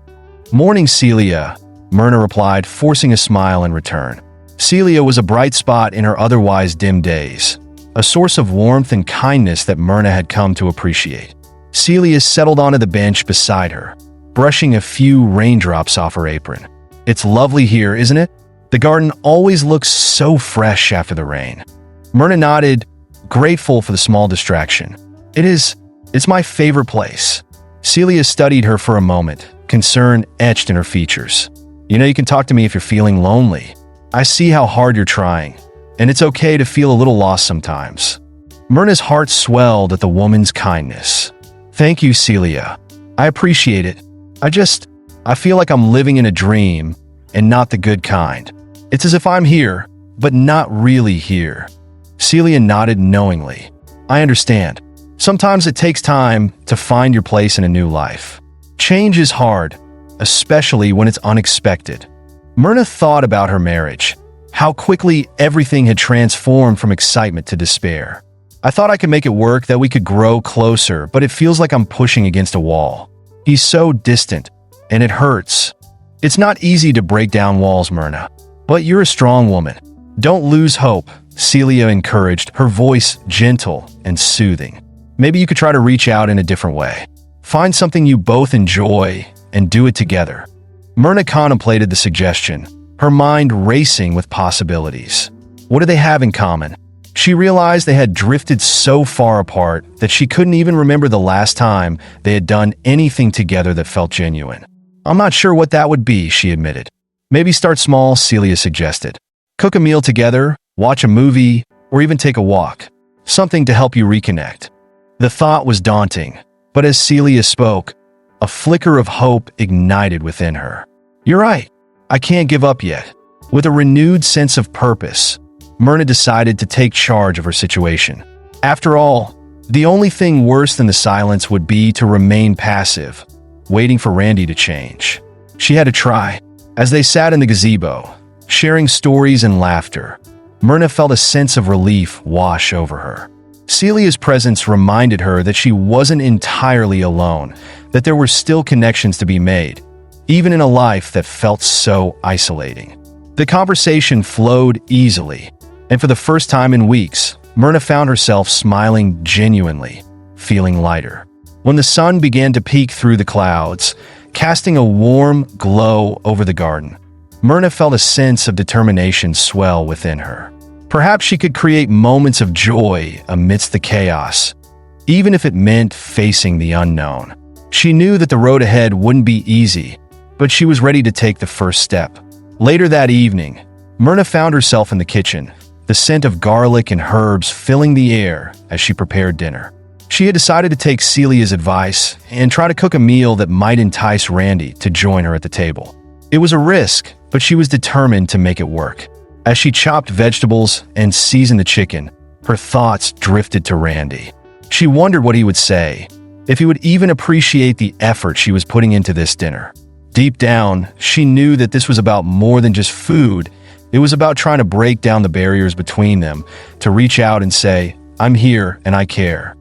"Morning, Celia," Myrna replied, forcing a smile in return. Celia was a bright spot in her otherwise dim days, a source of warmth and kindness that Myrna had come to appreciate. Celia settled onto the bench beside her, brushing a few raindrops off her apron. "It's lovely here, isn't it? The garden always looks so fresh after the rain." Myrna nodded, grateful for the small distraction. It's my favorite place." Celia studied her for a moment, concern etched in her features. You can talk to me if you're feeling lonely. I see how hard you're trying, and it's okay to feel a little lost sometimes." Myrna's heart swelled at the woman's kindness. "Thank you, Celia. I appreciate it. I feel like I'm living in a dream, and not the good kind. It's as if I'm here, but not really here." Celia nodded knowingly. "I understand. Sometimes it takes time to find your place in a new life. Change is hard, especially when it's unexpected." Myrna thought about her marriage, how quickly everything had transformed from excitement to despair. "I thought I could make it work, that we could grow closer, but it feels like I'm pushing against a wall. He's so distant, and it hurts." "It's not easy to break down walls, Myrna, but you're a strong woman. Don't lose hope," Celia encouraged, her voice gentle and soothing. "Maybe you could try to reach out in a different way. Find something you both enjoy and do it together." Myrna contemplated the suggestion, her mind racing with possibilities. What do they have in common? She realized they had drifted so far apart that she couldn't even remember the last time they had done anything together that felt genuine. "I'm not sure what that would be," she admitted. "Maybe start small," Celia suggested. "Cook a meal together, watch a movie, or even take a walk. Something to help you reconnect." The thought was daunting, but as Celia spoke, a flicker of hope ignited within her. "You're right. I can't give up yet." With a renewed sense of purpose, Myrna decided to take charge of her situation. After all, the only thing worse than the silence would be to remain passive, waiting for Randy to change. She had to try. As they sat in the gazebo, sharing stories and laughter, Myrna felt a sense of relief wash over her. Celia's presence reminded her that she wasn't entirely alone, that there were still connections to be made, even in a life that felt so isolating. The conversation flowed easily, and for the first time in weeks, Myrna found herself smiling genuinely, feeling lighter. When the sun began to peek through the clouds, casting a warm glow over the garden, Myrna felt a sense of determination swell within her. Perhaps she could create moments of joy amidst the chaos, even if it meant facing the unknown. She knew that the road ahead wouldn't be easy, but she was ready to take the first step. Later that evening, Myrna found herself in the kitchen, the scent of garlic and herbs filling the air as she prepared dinner. She had decided to take Celia's advice and try to cook a meal that might entice Randy to join her at the table. It was a risk, but she was determined to make it work. As she chopped vegetables and seasoned the chicken, her thoughts drifted to Randy. She wondered what he would say, if he would even appreciate the effort she was putting into this dinner. Deep down, she knew that this was about more than just food. It was about trying to break down the barriers between them, to reach out and say, "I'm here and I care."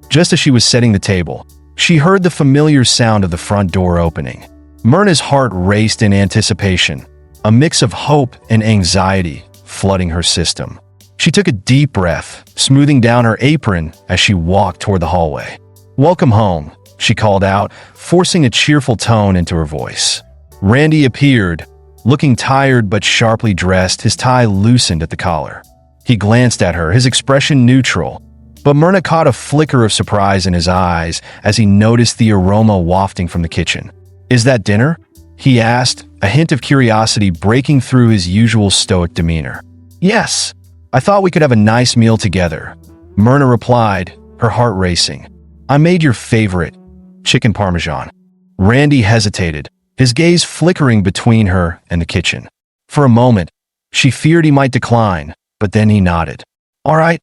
Just as she was setting the table, she heard the familiar sound of the front door opening. Myrna's heart raced in anticipation, a mix of hope and anxiety flooding her system. She took a deep breath, smoothing down her apron as she walked toward the hallway. "Welcome home," she called out, forcing a cheerful tone into her voice. Randy appeared, looking tired but sharply dressed, his tie loosened at the collar. He glanced at her, his expression neutral, but Myrna caught a flicker of surprise in his eyes as he noticed the aroma wafting from the kitchen. "Is that dinner?" he asked, a hint of curiosity breaking through his usual stoic demeanor. "Yes, I thought we could have a nice meal together," Myrna replied, her heart racing. "I made your favorite, chicken parmesan." Randy hesitated, his gaze flickering between her and the kitchen. For a moment, she feared he might decline, but then he nodded. "All right,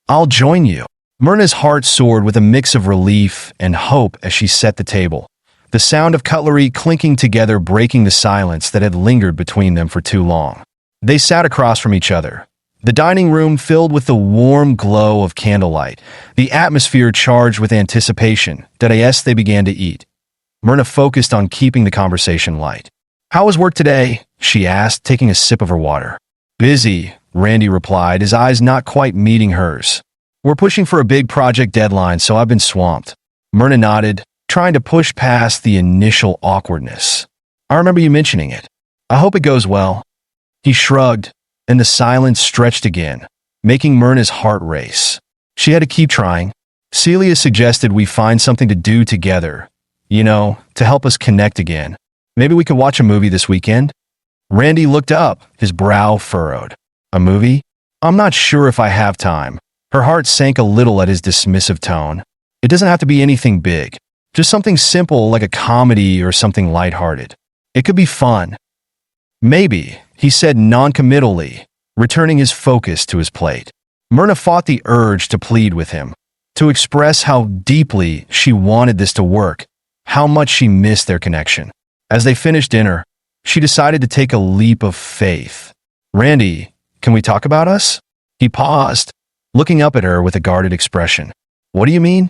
I'll join you." Myrna's heart soared with a mix of relief and hope as she set the table, the sound of cutlery clinking together breaking the silence that had lingered between them for too long. They sat across from each other, the dining room filled with the warm glow of candlelight, the atmosphere charged with anticipation. As they began to eat, Myrna focused on keeping the conversation light. "How was work today?" she asked, taking a sip of her water. "Busy," Randy replied, his eyes not quite meeting hers. "We're pushing for a big project deadline, so I've been swamped." Myrna nodded, trying to push past the initial awkwardness. "I remember you mentioning it. I hope it goes well." He shrugged, and the silence stretched again, making Myrna's heart race. She had to keep trying. "Celia suggested we find something to do together, to help us connect again. Maybe we could watch a movie this weekend?" Randy looked up, his brow furrowed. "A movie? I'm not sure if I have time." Her heart sank a little at his dismissive tone. "It doesn't have to be anything big. Just something simple like a comedy or something lighthearted. It could be fun." "Maybe," he said noncommittally, returning his focus to his plate. Myrna fought the urge to plead with him, to express how deeply she wanted this to work, how much she missed their connection. As they finished dinner, she decided to take a leap of faith. "Randy, can we talk about us?" He paused, looking up at her with a guarded expression. "What do you mean?"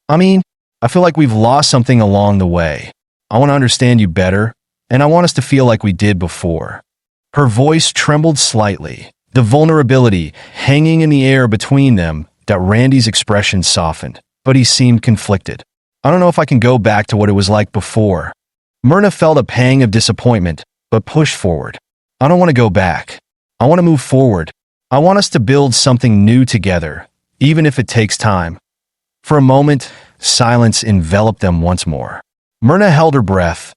I feel like we've lost something along the way. I want to understand you better, and I want us to feel like we did before." Her voice trembled slightly, the vulnerability hanging in the air between them. That Randy's expression softened, but he seemed conflicted. "I don't know if I can go back to what it was like before." Myrna felt a pang of disappointment, but pushed forward. "I don't want to go back. I want to move forward. I want us to build something new together, even if it takes time." For a moment, silence enveloped them once more. Myrna held her breath,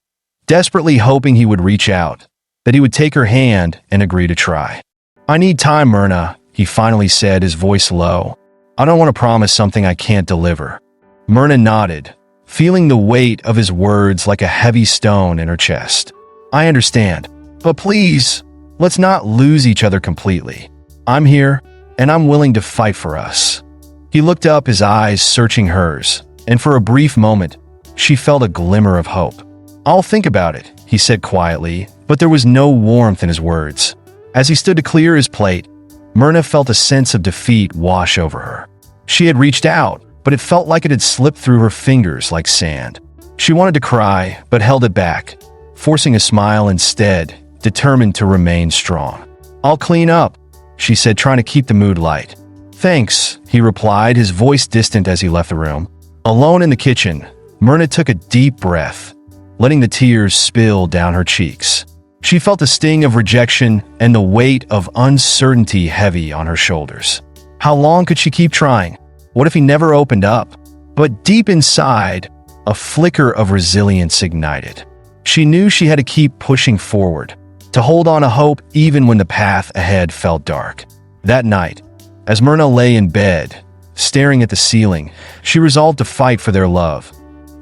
desperately hoping he would reach out, that he would take her hand and agree to try. "I need time, Myrna," he finally said, his voice low. "I don't want to promise something I can't deliver." Myrna nodded, feeling the weight of his words like a heavy stone in her chest. "I understand, but please, let's not lose each other completely. I'm here, and I'm willing to fight for us." He looked up, his eyes searching hers, and for a brief moment, she felt a glimmer of hope. "I'll think about it," he said quietly, but there was no warmth in his words. As he stood to clear his plate, Myrna felt a sense of defeat wash over her. She had reached out, but it felt like it had slipped through her fingers like sand. She wanted to cry, but held it back, forcing a smile instead, determined to remain strong. "I'll clean up," she said, trying to keep the mood light. "Thanks," he replied, his voice distant as he left the room. Alone in the kitchen, Myrna took a deep breath, letting the tears spill down her cheeks. She felt the sting of rejection and the weight of uncertainty heavy on her shoulders. How long could she keep trying? What if he never opened up? But deep inside, a flicker of resilience ignited. She knew she had to keep pushing forward, to hold on to hope even when the path ahead felt dark. That night, as Myrna lay in bed, staring at the ceiling, she resolved to fight for their love,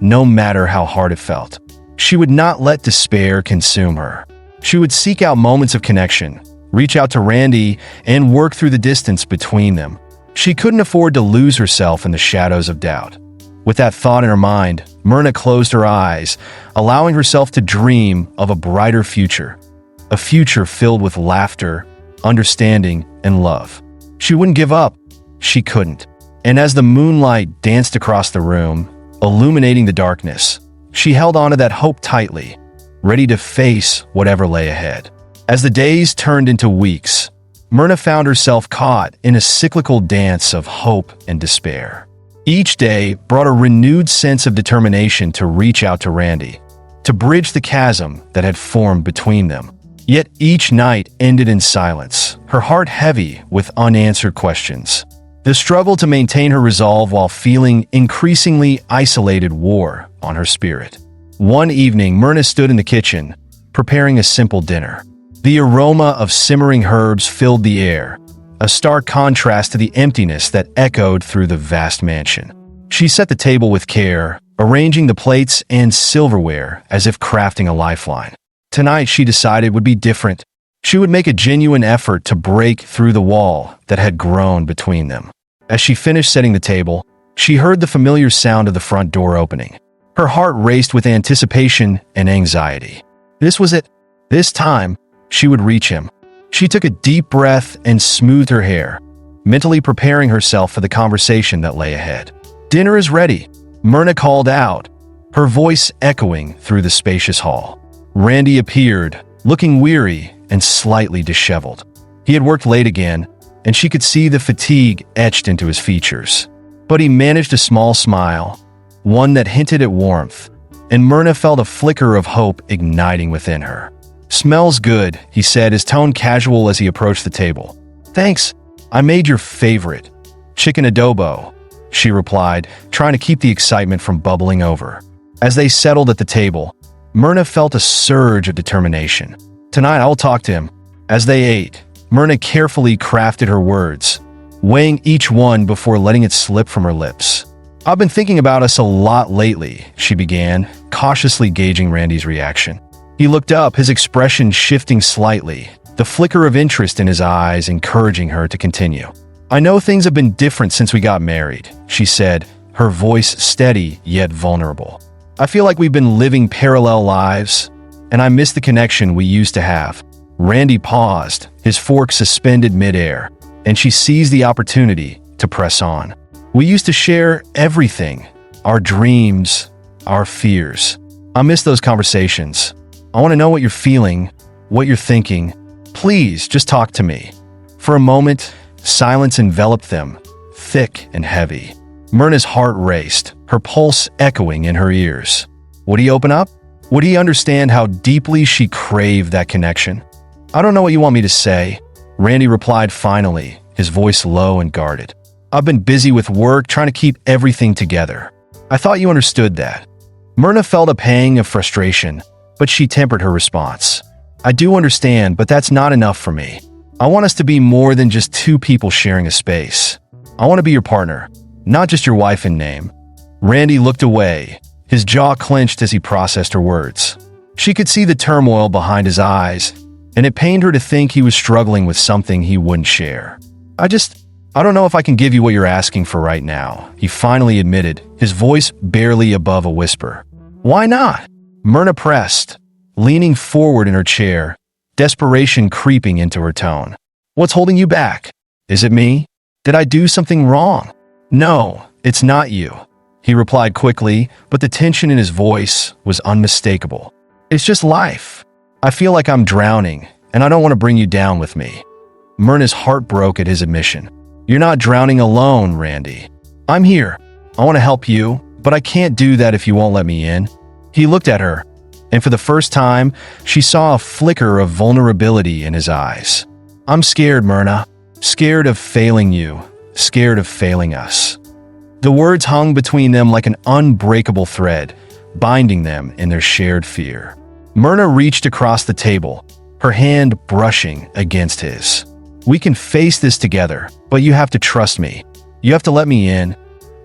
no matter how hard it felt. She would not let despair consume her. She would seek out moments of connection, reach out to Randy, and work through the distance between them. She couldn't afford to lose herself in the shadows of doubt. With that thought in her mind, Myrna closed her eyes, allowing herself to dream of a brighter future. A future filled with laughter, understanding, and love. She wouldn't give up. She couldn't. And as the moonlight danced across the room, illuminating the darkness, she held onto that hope tightly, ready to face whatever lay ahead. As the days turned into weeks, Myrna found herself caught in a cyclical dance of hope and despair. Each day brought a renewed sense of determination to reach out to Randy, to bridge the chasm that had formed between them. Yet each night ended in silence, her heart heavy with unanswered questions. The struggle to maintain her resolve while feeling increasingly isolated wore on her spirit. One evening, Myrna stood in the kitchen, preparing a simple dinner. The aroma of simmering herbs filled the air, a stark contrast to the emptiness that echoed through the vast mansion. She set the table with care, arranging the plates and silverware as if crafting a lifeline. Tonight, she decided, would be different. She would make a genuine effort to break through the wall that had grown between them. As she finished setting the table, she heard the familiar sound of the front door opening. Her heart raced with anticipation and anxiety. This was it. This time, she would reach him. She took a deep breath and smoothed her hair, mentally preparing herself for the conversation that lay ahead. "Dinner is ready," Myrna called out, her voice echoing through the spacious hall. Randy appeared, looking weary and slightly disheveled. He had worked late again, and she could see the fatigue etched into his features. But he managed a small smile, one that hinted at warmth, and Myrna felt a flicker of hope igniting within her. "Smells good," he said, his tone casual as he approached the table. "Thanks. I made your favorite, chicken adobo," she replied, trying to keep the excitement from bubbling over. As they settled at the table, Myrna felt a surge of determination. "Tonight I'll talk to him." As they ate, Myrna carefully crafted her words, weighing each one before letting it slip from her lips. "I've been thinking about us a lot lately," she began, cautiously gauging Randy's reaction. He looked up, his expression shifting slightly, the flicker of interest in his eyes encouraging her to continue. "I know things have been different since we got married," she said, her voice steady yet vulnerable. "I feel like we've been living parallel lives, and I miss the connection we used to have." Randy paused, his fork suspended midair, and she seized the opportunity to press on. "We used to share everything, our dreams, our fears. I miss those conversations. I want to know what you're feeling, what you're thinking. Please, just talk to me." For a moment, silence enveloped them, thick and heavy. Myrna's heart raced, her pulse echoing in her ears. Would he open up? Would he understand how deeply she craved that connection? "I don't know what you want me to say," Randy replied finally, his voice low and guarded. "I've been busy with work, trying to keep everything together. I thought you understood that." Myrna felt a pang of frustration, but she tempered her response. "I do understand, but that's not enough for me. I want us to be more than just two people sharing a space. I want to be your partner, not just your wife in name." Randy looked away, his jaw clenched as he processed her words. She could see the turmoil behind his eyes, and it pained her to think he was struggling with something he wouldn't share. I don't know if I can give you what you're asking for right now," he finally admitted, his voice barely above a whisper. "Why not?" Myrna pressed, leaning forward in her chair, desperation creeping into her tone. "What's holding you back? Is it me? Did I do something wrong?" "No, it's not you," he replied quickly, but the tension in his voice was unmistakable. It's just life. I feel like I'm drowning, and I don't want to bring you down with me. Myrna's heart broke at his admission. You're not drowning alone, Randy. I'm here. I want to help you, but I can't do that if you won't let me in. He looked at her, and for the first time, she saw a flicker of vulnerability in his eyes. I'm scared, Myrna. Scared of failing you. Scared of failing us. The words hung between them like an unbreakable thread, binding them in their shared fear. Myrna reached across the table, her hand brushing against his. We can face this together, but you have to trust me. You have to let me in.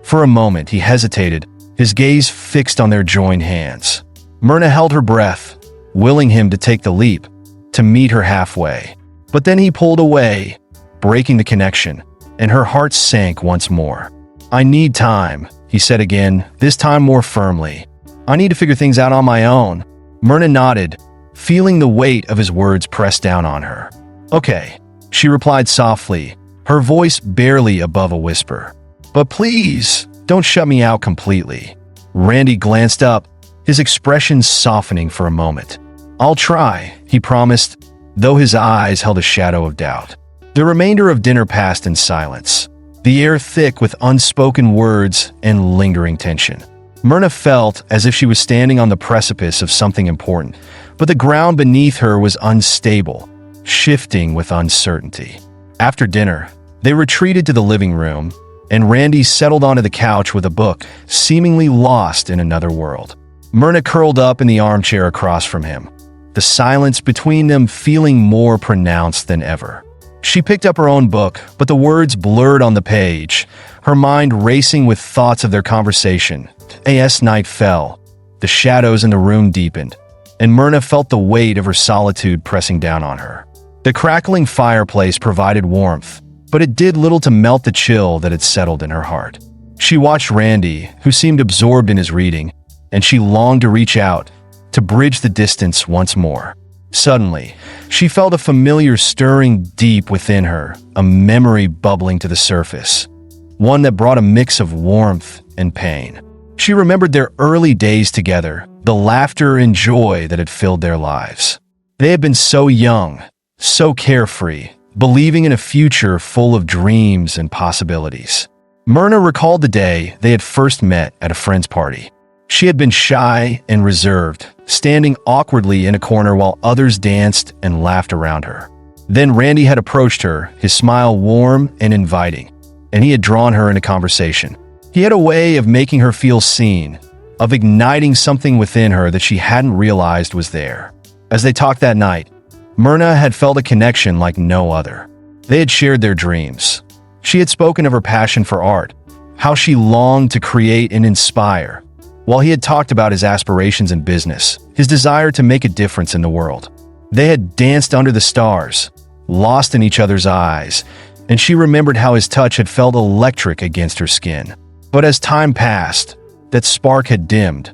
For a moment, he hesitated, his gaze fixed on their joined hands. Myrna held her breath, willing him to take the leap, to meet her halfway. But then he pulled away, breaking the connection, and her heart sank once more. I need time, he said again, this time more firmly. I need to figure things out on my own. Myrna nodded, feeling the weight of his words press down on her. Okay, she replied softly, her voice barely above a whisper. But please, don't shut me out completely. Randy glanced up, his expression softening for a moment. I'll try, he promised, though his eyes held a shadow of doubt. The remainder of dinner passed in silence, the air thick with unspoken words and lingering tension. Myrna felt as if she was standing on the precipice of something important, but the ground beneath her was unstable, shifting with uncertainty. After dinner, they retreated to the living room, and Randy settled onto the couch with a book, seemingly lost in another world. Myrna curled up in the armchair across from him, the silence between them feeling more pronounced than ever. She picked up her own book, but the words blurred on the page, her mind racing with thoughts of their conversation. As night fell, the shadows in the room deepened, and Myrna felt the weight of her solitude pressing down on her. The crackling fireplace provided warmth, but it did little to melt the chill that had settled in her heart. She watched Randy, who seemed absorbed in his reading, and she longed to reach out, to bridge the distance once more. Suddenly, she felt a familiar stirring deep within her, a memory bubbling to the surface, one that brought a mix of warmth and pain. She remembered their early days together, the laughter and joy that had filled their lives. They had been so young, so carefree, believing in a future full of dreams and possibilities. Myrna recalled the day they had first met at a friend's party. She had been shy and reserved, standing awkwardly in a corner while others danced and laughed around her. Then Randy had approached her, his smile warm and inviting, and he had drawn her into conversation. He had a way of making her feel seen, of igniting something within her that she hadn't realized was there. As they talked that night, Myrna had felt a connection like no other. They had shared their dreams. She had spoken of her passion for art, how she longed to create and inspire, while he had talked about his aspirations in business, his desire to make a difference in the world. They had danced under the stars, lost in each other's eyes, and she remembered how his touch had felt electric against her skin. But as time passed, that spark had dimmed,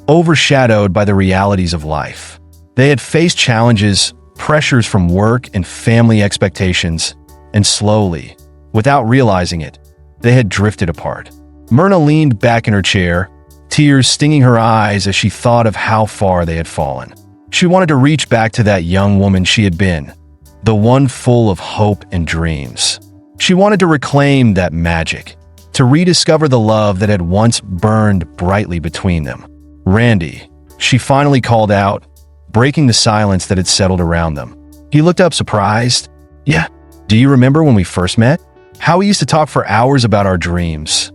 overshadowed by the realities of life. They had faced challenges, pressures from work and family expectations, and slowly, without realizing it, they had drifted apart. Myrna leaned back in her chair, tears stinging her eyes as she thought of how far they had fallen. She wanted to reach back to that young woman she had been, the one full of hope and dreams. She wanted to reclaim that magic, to rediscover the love that had once burned brightly between them. Randy, she finally called out, breaking the silence that had settled around them. He looked up surprised. Yeah, do you remember when we first met? How we used to talk for hours about our dreams.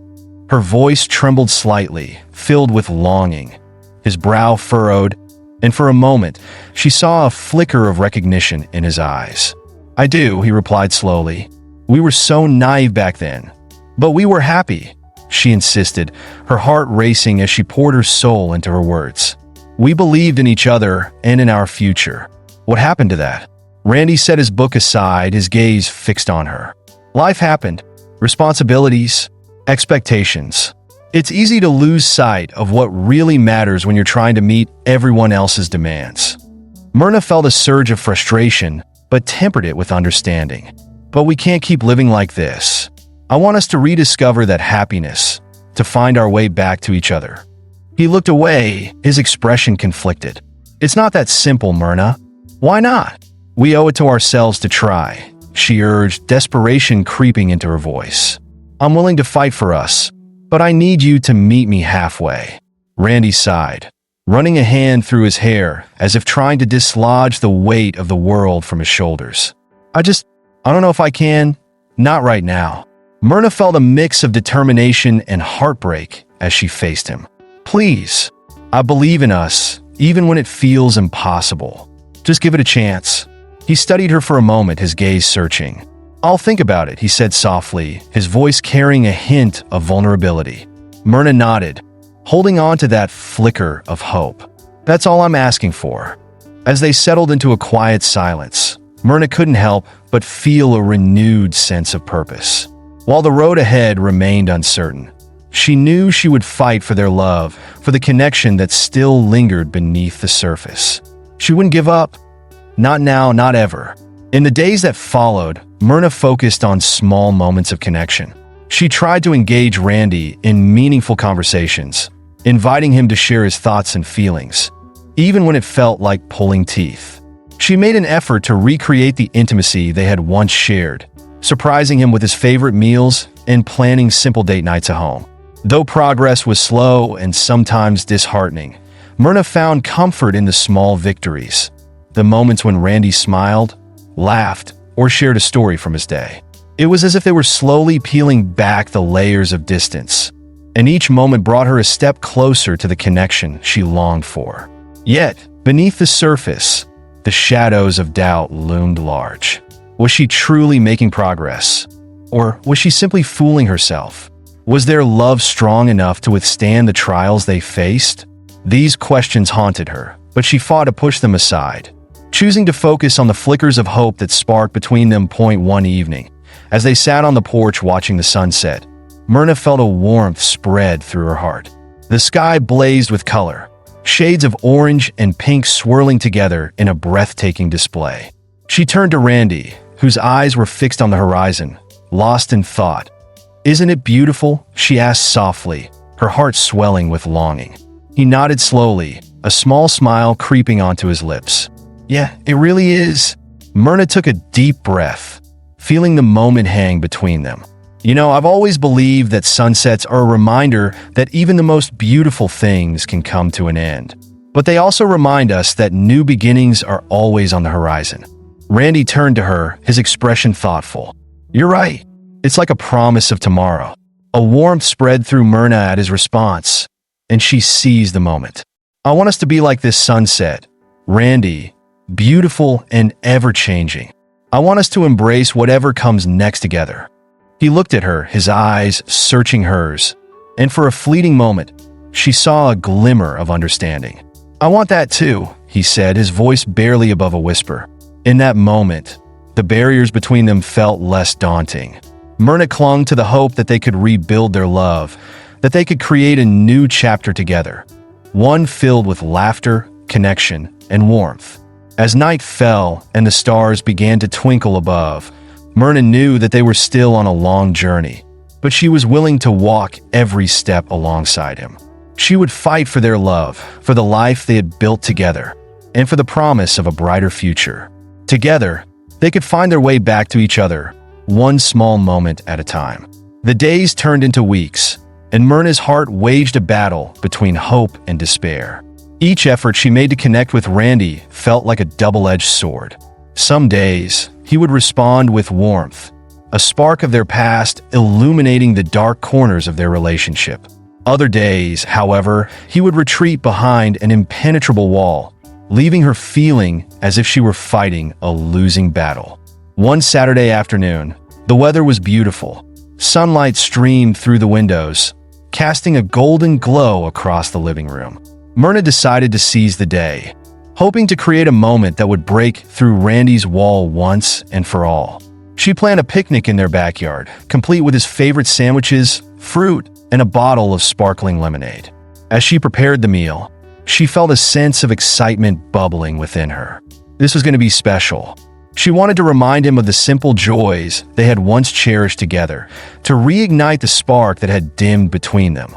Her voice trembled slightly, filled with longing. His brow furrowed, and for a moment, she saw a flicker of recognition in his eyes. I do, he replied slowly. We were so naive back then. But we were happy, she insisted, her heart racing as she poured her soul into her words. We believed in each other and in our future. What happened to that? Randy set his book aside, his gaze fixed on her. Life happened. Responsibilities, expectations. It's easy to lose sight of what really matters when you're trying to meet everyone else's demands. Myrna felt a surge of frustration, but tempered it with understanding. But we can't keep living like this. I want us to rediscover that happiness, to find our way back to each other." He looked away, his expression conflicted. "It's not that simple, Myrna." "Why not?" "We owe it to ourselves to try," she urged, desperation creeping into her voice. "I'm willing to fight for us, but I need you to meet me halfway." Randy sighed, running a hand through his hair as if trying to dislodge the weight of the world from his shoulders. I don't know if I can. Not right now." Myrna felt a mix of determination and heartbreak as she faced him. "Please, I believe in us, even when it feels impossible. Just give it a chance." He studied her for a moment, his gaze searching. "I'll think about it," he said softly, his voice carrying a hint of vulnerability. Myrna nodded, holding on to that flicker of hope. "That's all I'm asking for." As they settled into a quiet silence, Myrna couldn't help but feel a renewed sense of purpose. While the road ahead remained uncertain, she knew she would fight for their love, for the connection that still lingered beneath the surface. She wouldn't give up. Not now, not ever. In the days that followed, Myrna focused on small moments of connection. She tried to engage Randy in meaningful conversations, inviting him to share his thoughts and feelings, even when it felt like pulling teeth. She made an effort to recreate the intimacy they had once shared, surprising him with his favorite meals and planning simple date nights at home. Though progress was slow and sometimes disheartening, Myrna found comfort in the small victories, the moments when Randy smiled, laughed, or shared a story from his day. It was as if they were slowly peeling back the layers of distance, and each moment brought her a step closer to the connection she longed for. Yet, beneath the surface, the shadows of doubt loomed large. Was she truly making progress? Or was she simply fooling herself? Was their love strong enough to withstand the trials they faced? These questions haunted her, but she fought to push them aside, choosing to focus on the flickers of hope that sparked between them. One evening, as they sat on the porch watching the sunset, Myrna felt a warmth spread through her heart. The sky blazed with color, shades of orange and pink swirling together in a breathtaking display. She turned to Randy, whose eyes were fixed on the horizon, lost in thought. "Isn't it beautiful?" she asked softly, her heart swelling with longing. He nodded slowly, a small smile creeping onto his lips. "Yeah, it really is." Myrna took a deep breath, feeling the moment hang between them. "You know, I've always believed that sunsets are a reminder that even the most beautiful things can come to an end. But they also remind us that new beginnings are always on the horizon." Randy turned to her, his expression thoughtful. "You're right. It's like a promise of tomorrow." A warmth spread through Myrna at his response, and she seized the moment. "I want us to be like this sunset, Randy, beautiful and ever-changing. I want us to embrace whatever comes next together." He looked at her, his eyes searching hers, and for a fleeting moment, she saw a glimmer of understanding. "I want that too," he said, his voice barely above a whisper. In that moment, the barriers between them felt less daunting. Myrna clung to the hope that they could rebuild their love, that they could create a new chapter together, one filled with laughter, connection, and warmth. As night fell and the stars began to twinkle above, Myrna knew that they were still on a long journey, but she was willing to walk every step alongside him. She would fight for their love, for the life they had built together, and for the promise of a brighter future. Together, they could find their way back to each other, one small moment at a time. The days turned into weeks, and Myrna's heart waged a battle between hope and despair. Each effort she made to connect with Randy felt like a double-edged sword. Some days, he would respond with warmth, a spark of their past illuminating the dark corners of their relationship. Other days, however, he would retreat behind an impenetrable wall, leaving her feeling as if she were fighting a losing battle. One Saturday afternoon, the weather was beautiful. Sunlight streamed through the windows, casting a golden glow across the living room. Myrna decided to seize the day, hoping to create a moment that would break through Randy's wall once and for all. She planned a picnic in their backyard, complete with his favorite sandwiches, fruit, and a bottle of sparkling lemonade. As she prepared the meal, she felt a sense of excitement bubbling within her. This was going to be special. She wanted to remind him of the simple joys they had once cherished together, to reignite the spark that had dimmed between them.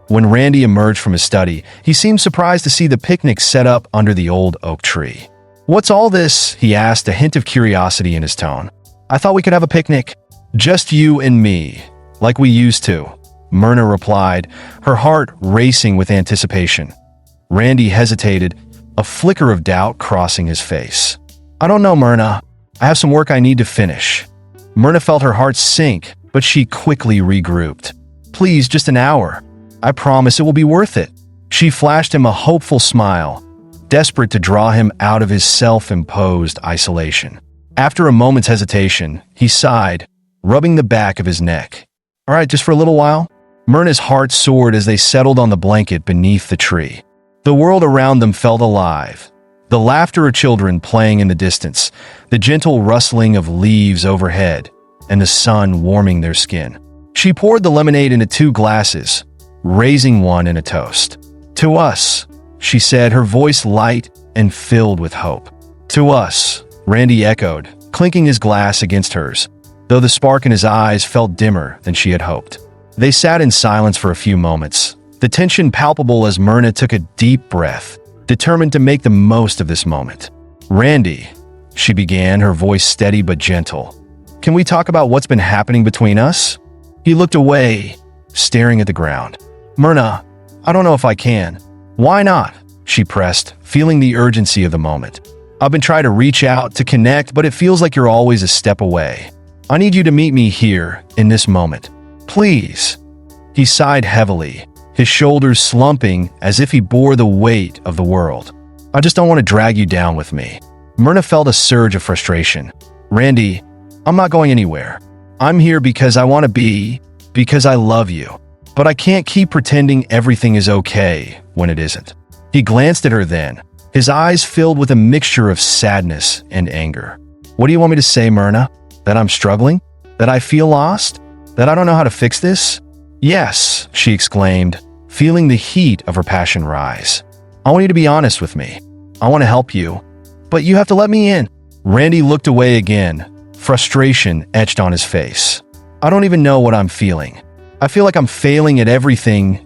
When Randy emerged from his study, he seemed surprised to see the picnic set up under the old oak tree. "What's all this?" he asked, a hint of curiosity in his tone. "I thought we could have a picnic. Just you and me, like we used to," Myrna replied, her heart racing with anticipation. Randy hesitated, a flicker of doubt crossing his face. "I don't know, Myrna. I have some work I need to finish." Myrna felt her heart sink, but she quickly regrouped. "Please, just an hour. I promise it will be worth it." She flashed him a hopeful smile, desperate to draw him out of his self-imposed isolation. After a moment's hesitation, he sighed, rubbing the back of his neck. "All right, just for a little while?" Myrna's heart soared as they settled on the blanket beneath the tree. The world around them felt alive. The laughter of children playing in the distance, the gentle rustling of leaves overhead, and the sun warming their skin. She poured the lemonade into 2 glasses, raising one in a toast. "To us," she said, her voice light and filled with hope. "To us," Randy echoed, clinking his glass against hers, though the spark in his eyes felt dimmer than she had hoped. They sat in silence for a few moments, the tension palpable as Myrna took a deep breath, determined to make the most of this moment. "Randy," she began, her voice steady but gentle, "can we talk about what's been happening between us?" He looked away, staring at the ground. "Myrna, I don't know if I can." "Why not?" she pressed, feeling the urgency of the moment. "I've been trying to reach out, to connect, but it feels like you're always a step away. I need you to meet me here, in this moment. Please." He sighed heavily, his shoulders slumping as if he bore the weight of the world. "I just don't want to drag you down with me." Myrna felt a surge of frustration. "Randy, I'm not going anywhere. I'm here because I want to be, because I love you. But I can't keep pretending everything is okay when it isn't." He glanced at her then, his eyes filled with a mixture of sadness and anger. "What do you want me to say, Myrna? That I'm struggling? That I feel lost? That I don't know how to fix this?" "Yes," she exclaimed, feeling the heat of her passion rise. "I want you to be honest with me. I want to help you, but you have to let me in." Randy looked away again, frustration etched on his face. "I don't even know what I'm feeling. I feel like I'm failing at everything.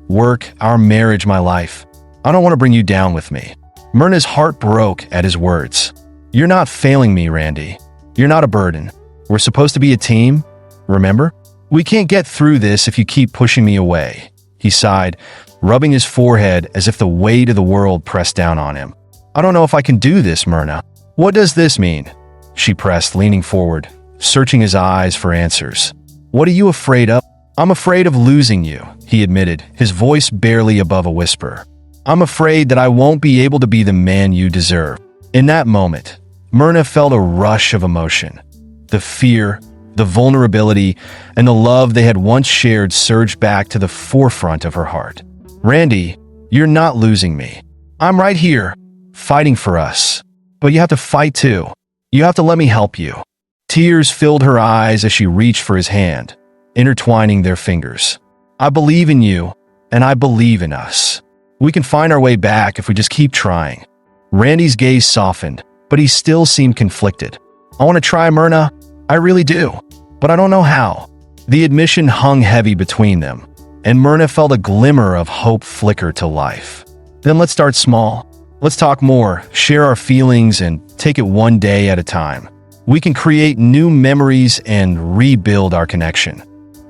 Work, our marriage, my life. I don't want to bring you down with me." Myrna's heart broke at his words. "You're not failing me, Randy. You're not a burden. We're supposed to be a team, remember? We can't get through this if you keep pushing me away." He sighed, rubbing his forehead as if the weight of the world pressed down on him. "I don't know if I can do this, Myrna." "What does this mean?" she pressed, leaning forward, searching his eyes for answers. "What are you afraid of?" "I'm afraid of losing you," he admitted, his voice barely above a whisper. "I'm afraid that I won't be able to be the man you deserve." In that moment, Myrna felt a rush of emotion. The fear, the vulnerability, and the love they had once shared surged back to the forefront of her heart. "Randy, you're not losing me. I'm right here, fighting for us. But you have to fight too. You have to let me help you." Tears filled her eyes as she reached for his hand, intertwining their fingers. "I believe in you, and I believe in us. We can find our way back if we just keep trying." Randy's gaze softened, but he still seemed conflicted. "I want to try, Myrna. I really do. But I don't know how." The admission hung heavy between them, and Myrna felt a glimmer of hope flicker to life. "Then let's start small. Let's talk more, share our feelings, and take it one day at a time. We can create new memories and rebuild our connection."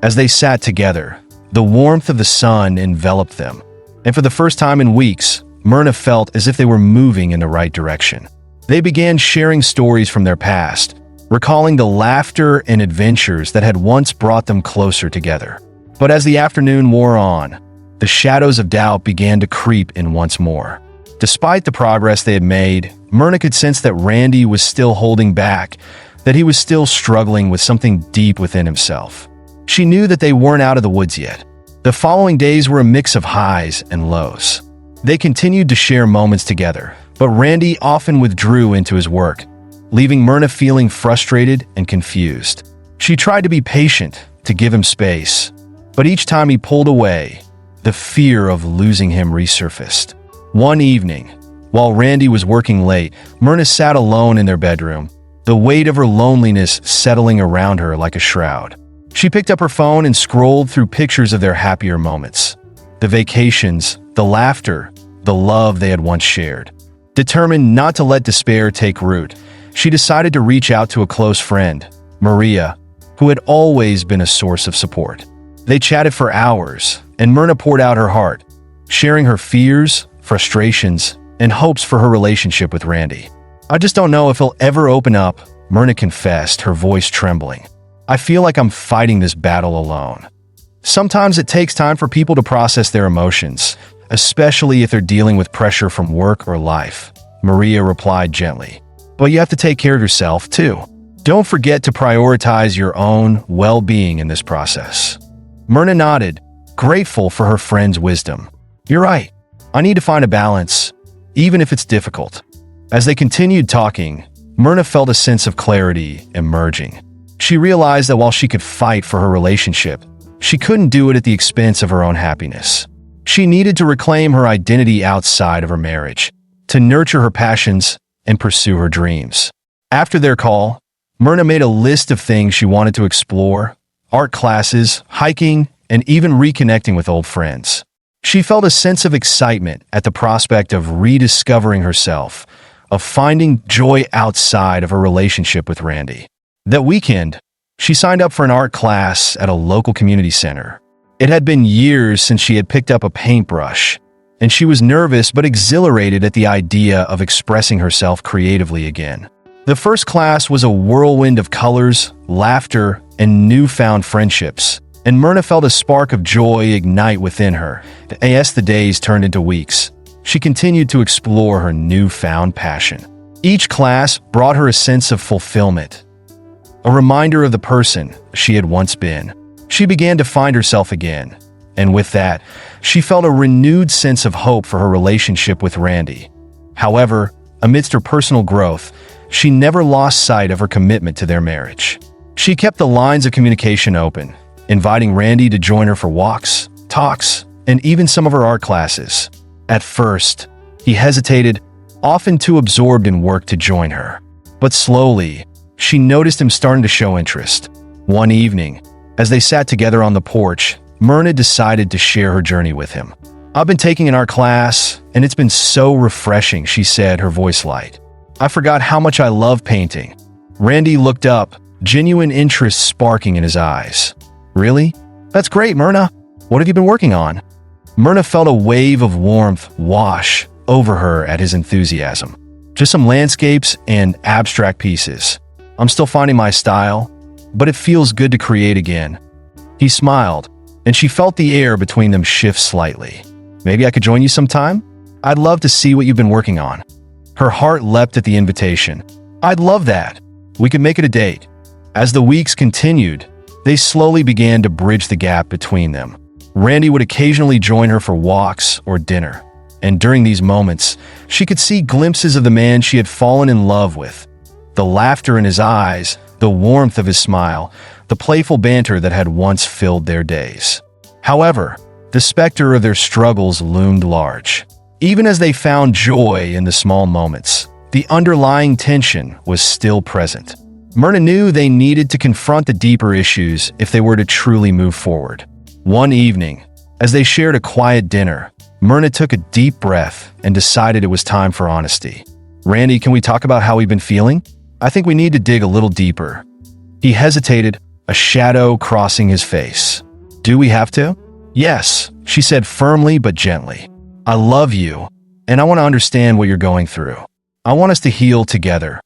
As they sat together, the warmth of the sun enveloped them, and for the first time in weeks, Myrna felt as if they were moving in the right direction. They began sharing stories from their past, recalling the laughter and adventures that had once brought them closer together. But as the afternoon wore on, the shadows of doubt began to creep in once more. Despite the progress they had made, Myrna could sense that Randy was still holding back, that he was still struggling with something deep within himself. She knew that they weren't out of the woods yet. The following days were a mix of highs and lows. They continued to share moments together, but Randy often withdrew into his work, leaving Myrna feeling frustrated and confused. She tried to be patient, to give him space, but each time he pulled away, the fear of losing him resurfaced. One evening, while Randy was working late, Myrna sat alone in their bedroom, the weight of her loneliness settling around her like a shroud. She picked up her phone and scrolled through pictures of their happier moments. The vacations, the laughter, the love they had once shared. Determined not to let despair take root, she decided to reach out to a close friend, Maria, who had always been a source of support. They chatted for hours, and Myrna poured out her heart, sharing her fears, frustrations, and hopes for her relationship with Randy. "I just don't know if he'll ever open up," Myrna confessed, her voice trembling. "I feel like I'm fighting this battle alone." Sometimes it takes time for people to process their emotions, especially if they're dealing with pressure from work or life, Maria replied gently. "But you have to take care of yourself, too. Don't forget to prioritize your own well-being in this process." Myrna nodded, grateful for her friend's wisdom. "You're right. I need to find a balance, even if it's difficult." As they continued talking, Myrna felt a sense of clarity emerging. She realized that while she could fight for her relationship, she couldn't do it at the expense of her own happiness. She needed to reclaim her identity outside of her marriage, to nurture her passions and pursue her dreams. After their call, Myrna made a list of things she wanted to explore: art classes, hiking, and even reconnecting with old friends. She felt a sense of excitement at the prospect of rediscovering herself, of finding joy outside of her relationship with Randy. That weekend, she signed up for an art class at a local community center. It had been years since she had picked up a paintbrush, and she was nervous but exhilarated at the idea of expressing herself creatively again. The first class was a whirlwind of colors, laughter, and newfound friendships, and Myrna felt a spark of joy ignite within her. As the days turned into weeks, she continued to explore her newfound passion. Each class brought her a sense of fulfillment, a reminder of the person she had once been. She began to find herself again, and with that, she felt a renewed sense of hope for her relationship with Randy. However, amidst her personal growth, she never lost sight of her commitment to their marriage. She kept the lines of communication open, inviting Randy to join her for walks, talks, and even some of her art classes. At first, he hesitated, often too absorbed in work to join her. But slowly, she noticed him starting to show interest. One evening, as they sat together on the porch, Myrna decided to share her journey with him. "I've been taking an art class, and it's been so refreshing," she said, her voice light. "I forgot how much I love painting." Randy looked up, genuine interest sparking in his eyes. "Really? That's great, Myrna. What have you been working on?" Myrna felt a wave of warmth wash over her at his enthusiasm. "Just some landscapes and abstract pieces. I'm still finding my style, but it feels good to create again." He smiled, and she felt the air between them shift slightly. "Maybe I could join you sometime? I'd love to see what you've been working on." Her heart leapt at the invitation. "I'd love that. We could make it a date." As the weeks continued, they slowly began to bridge the gap between them. Randy would occasionally join her for walks or dinner, and during these moments, she could see glimpses of the man she had fallen in love with. The laughter in his eyes, the warmth of his smile, the playful banter that had once filled their days. However, the specter of their struggles loomed large. Even as they found joy in the small moments, the underlying tension was still present. Myrna knew they needed to confront the deeper issues if they were to truly move forward. One evening, as they shared a quiet dinner, Myrna took a deep breath and decided it was time for honesty. "Randy, can we talk about how we've been feeling? I think we need to dig a little deeper." He hesitated, a shadow crossing his face. "Do we have to?" "Yes," she said firmly but gently. "I love you, and I want to understand what you're going through. I want us to heal together."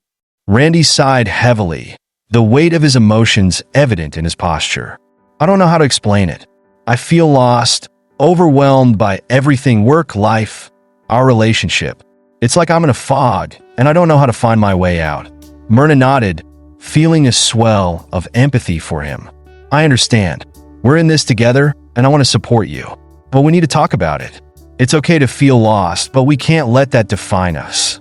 Randy sighed heavily, the weight of his emotions evident in his posture. "I don't know how to explain it. I feel lost, overwhelmed by everything: work, life, our relationship. It's like I'm in a fog, and I don't know how to find my way out." Myrna nodded, feeling a swell of empathy for him. "I understand. We're in this together, and I want to support you. But we need to talk about it. It's okay to feel lost, but we can't let that define us."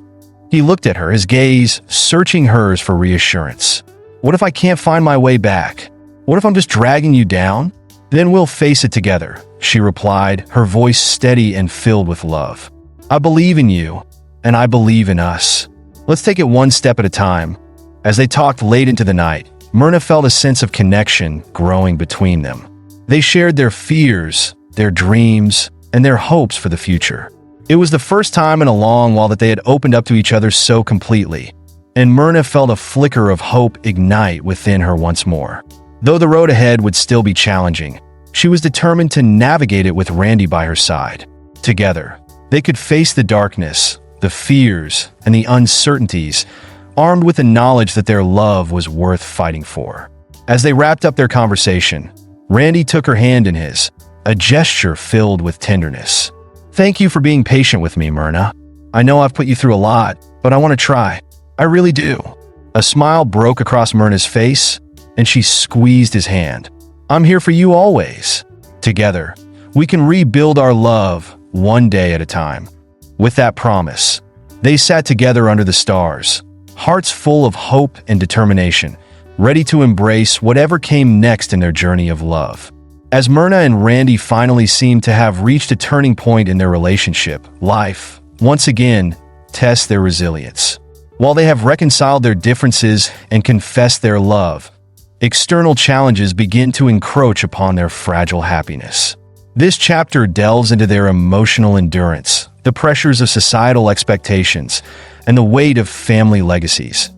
He looked at her, his gaze searching hers for reassurance. "What if I can't find my way back? What if I'm just dragging you down? Then we'll face it together," she replied, her voice steady and filled with love. "I believe in you, and I believe in us. Let's take it one step at a time." As they talked late into the night, Myrna felt a sense of connection growing between them. They shared their fears, their dreams, and their hopes for the future. It was the first time in a long while that they had opened up to each other so completely, and Myrna felt a flicker of hope ignite within her once more. Though the road ahead would still be challenging, she was determined to navigate it with Randy by her side. Together, they could face the darkness, the fears, and the uncertainties, armed with the knowledge that their love was worth fighting for. As they wrapped up their conversation, Randy took her hand in his, a gesture filled with tenderness. "Thank you for being patient with me, Myrna. I know I've put you through a lot, but I want to try. I really do." A smile broke across Myrna's face, and she squeezed his hand. "I'm here for you always. Together, we can rebuild our love one day at a time." With that promise, they sat together under the stars, hearts full of hope and determination, ready to embrace whatever came next in their journey of love. As Myrna and Randy finally seemed to have reached a turning point in their relationship, life, once again, tests their resilience. While they have reconciled their differences and confessed their love, external challenges begin to encroach upon their fragile happiness. This chapter delves into their emotional endurance, the pressures of societal expectations, and the weight of family legacies.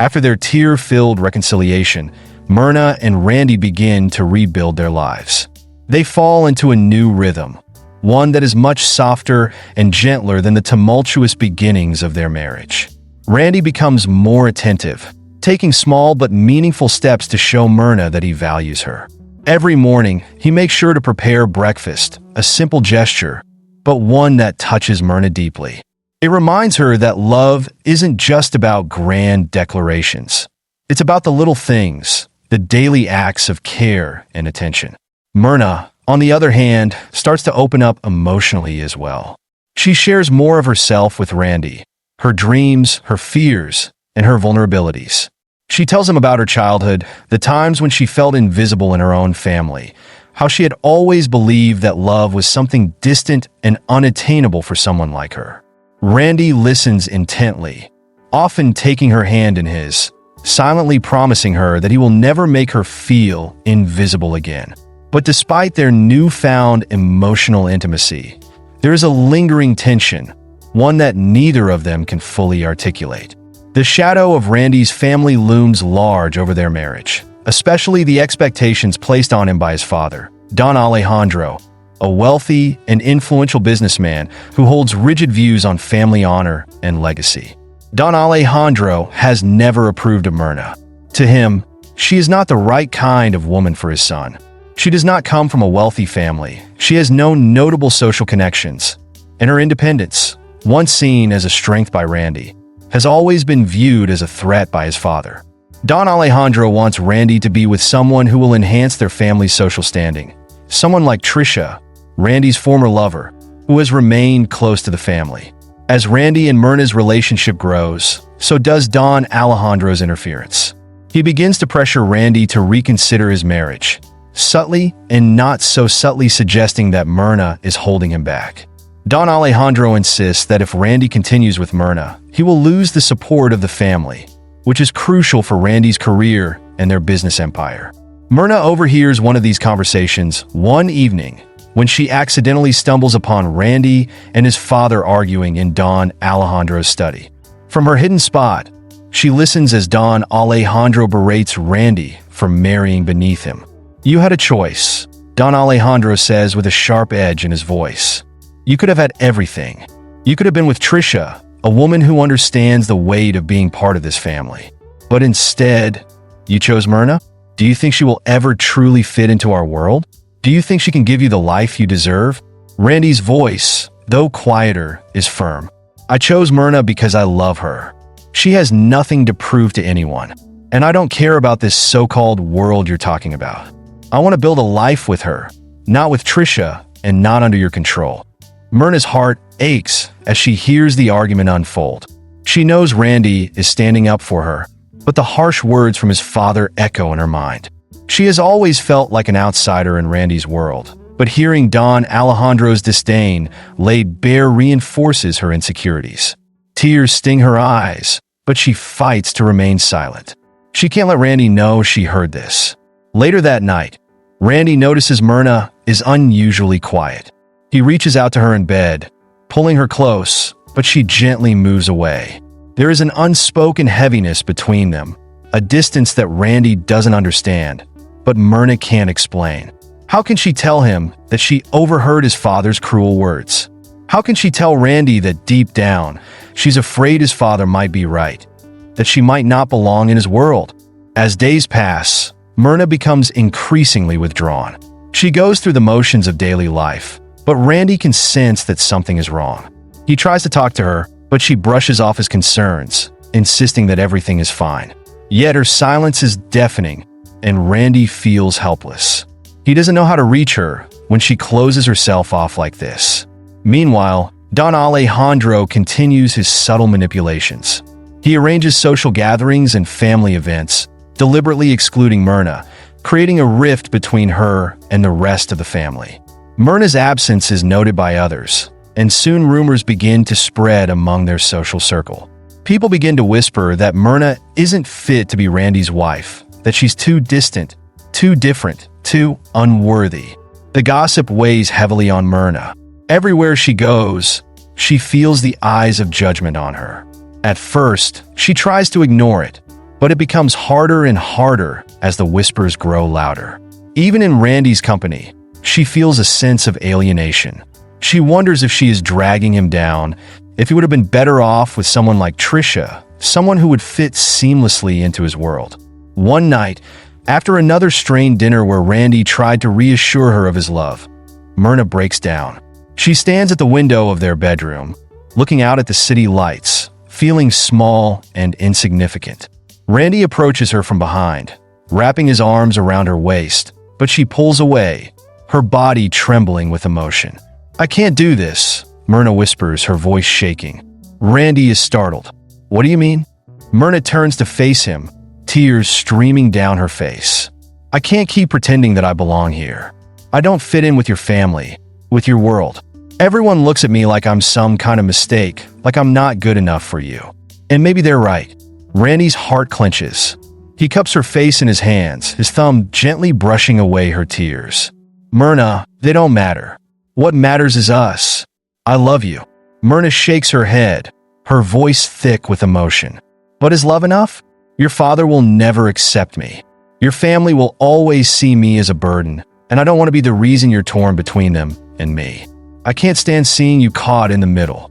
After their tear-filled reconciliation, Myrna and Randy begin to rebuild their lives. They fall into a new rhythm, one that is much softer and gentler than the tumultuous beginnings of their marriage. Randy becomes more attentive, taking small but meaningful steps to show Myrna that he values her. Every morning, he makes sure to prepare breakfast, a simple gesture, but one that touches Myrna deeply. It reminds her that love isn't just about grand declarations. It's about the little things, the daily acts of care and attention. Myrna, on the other hand, starts to open up emotionally as well. She shares more of herself with Randy, her dreams, her fears, and her vulnerabilities. She tells him about her childhood, the times when she felt invisible in her own family, how she had always believed that love was something distant and unattainable for someone like her. Randy listens intently, often taking her hand in his, silently promising her that he will never make her feel invisible again. But despite their newfound emotional intimacy, there is a lingering tension, one that neither of them can fully articulate. The shadow of Randy's family looms large over their marriage, especially the expectations placed on him by his father, Don Alejandro, a wealthy and influential businessman who holds rigid views on family honor and legacy. Don Alejandro has never approved of Myrna. To him, she is not the right kind of woman for his son. She does not come from a wealthy family. She has no notable social connections, and her independence, once seen as a strength by Randy, has always been viewed as a threat by his father. Don Alejandro wants Randy to be with someone who will enhance their family's social standing, someone like Trisha, Randy's former lover, who has remained close to the family. As Randy and Myrna's relationship grows, so does Don Alejandro's interference. He begins to pressure Randy to reconsider his marriage, subtly and not so subtly suggesting that Myrna is holding him back. Don Alejandro insists that if Randy continues with Myrna, he will lose the support of the family, which is crucial for Randy's career and their business empire. Myrna overhears one of these conversations one evening when she accidentally stumbles upon Randy and his father arguing in Don Alejandro's study. From her hidden spot, she listens as Don Alejandro berates Randy for marrying beneath him. "You had a choice," Don Alejandro says with a sharp edge in his voice. "You could have had everything. You could have been with Trisha, a woman who understands the weight of being part of this family. But instead, you chose Myrna? Do you think she will ever truly fit into our world? Do you think she can give you the life you deserve?" Randy's voice, though quieter, is firm. "I chose Myrna because I love her. She has nothing to prove to anyone. And I don't care about this so-called world you're talking about. I want to build a life with her, not with Trisha, and not under your control." Myrna's heart aches as she hears the argument unfold. She knows Randy is standing up for her, but the harsh words from his father echo in her mind. She has always felt like an outsider in Randy's world, but hearing Don Alejandro's disdain laid bare reinforces her insecurities. Tears sting her eyes, but she fights to remain silent. She can't let Randy know she heard this. Later that night, Randy notices Myrna is unusually quiet. He reaches out to her in bed, pulling her close, but she gently moves away. There is an unspoken heaviness between them, a distance that Randy doesn't understand, but Myrna can't explain. How can she tell him that she overheard his father's cruel words? How can she tell Randy that deep down, she's afraid his father might be right, that she might not belong in his world? As days pass, Myrna becomes increasingly withdrawn. She goes through the motions of daily life, but Randy can sense that something is wrong. He tries to talk to her, but she brushes off his concerns, insisting that everything is fine. Yet her silence is deafening, and Randy feels helpless. He doesn't know how to reach her when she closes herself off like this. Meanwhile, Don Alejandro continues his subtle manipulations. He arranges social gatherings and family events, deliberately excluding Myrna, creating a rift between her and the rest of the family. Myrna's absence is noted by others, and soon rumors begin to spread among their social circle. People begin to whisper that Myrna isn't fit to be Randy's wife, that she's too distant, too different, too unworthy. The gossip weighs heavily on Myrna. Everywhere she goes, she feels the eyes of judgment on her. At first, she tries to ignore it, but it becomes harder and harder as the whispers grow louder. Even in Randy's company, she feels a sense of alienation. She wonders if she is dragging him down, if he would have been better off with someone like Trisha, someone who would fit seamlessly into his world. One night, after another strained dinner where Randy tried to reassure her of his love, Myrna breaks down. She stands at the window of their bedroom, looking out at the city lights, feeling small and insignificant. Randy approaches her from behind, wrapping his arms around her waist, but she pulls away, her body trembling with emotion. "I can't do this," Myrna whispers, her voice shaking. Randy is startled. "What do you mean?" Myrna turns to face him, tears streaming down her face. "I can't keep pretending that I belong here. I don't fit in with your family, with your world. Everyone looks at me like I'm some kind of mistake, like I'm not good enough for you. And maybe they're right." Randy's heart clenches. He cups her face in his hands, his thumb gently brushing away her tears. "Myrna, they don't matter. What matters is us. I love you." Myrna shakes her head, her voice thick with emotion. "But is love enough? Your father will never accept me. Your family will always see me as a burden, and I don't want to be the reason you're torn between them and me. I can't stand seeing you caught in the middle."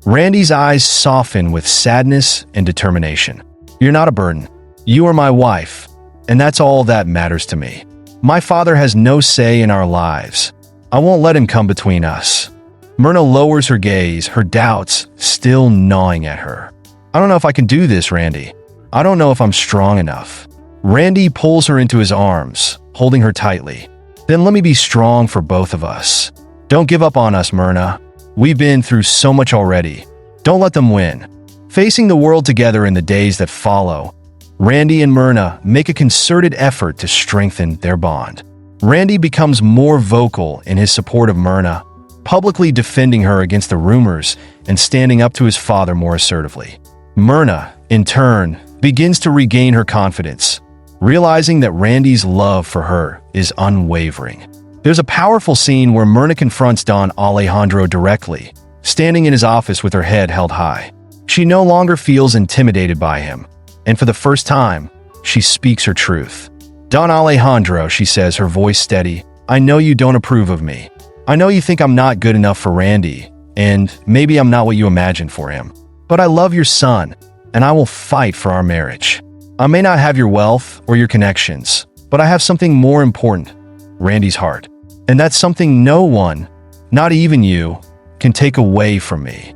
Randy's eyes soften with sadness and determination. "You're not a burden. You are my wife, and that's all that matters to me. My father has no say in our lives. I won't let him come between us." Myrna lowers her gaze, her doubts still gnawing at her. "I don't know if I can do this, Randy. I don't know if I'm strong enough." Randy pulls her into his arms, holding her tightly. "Then let me be strong for both of us. Don't give up on us, Myrna. We've been through so much already. Don't let them win." Facing the world together in the days that follow, Randy and Myrna make a concerted effort to strengthen their bond. Randy becomes more vocal in his support of Myrna, publicly defending her against the rumors and standing up to his father more assertively. Myrna, in turn, begins to regain her confidence, realizing that Randy's love for her is unwavering. There's a powerful scene where Myrna confronts Don Alejandro directly, standing in his office with her head held high. She no longer feels intimidated by him, and for the first time, she speaks her truth. "Don Alejandro," she says, her voice steady, "I know you don't approve of me. I know you think I'm not good enough for Randy, and maybe I'm not what you imagine for him. But I love your son, and I will fight for our marriage. I may not have your wealth or your connections, but I have something more important, Randy's heart. And that's something no one, not even you, can take away from me."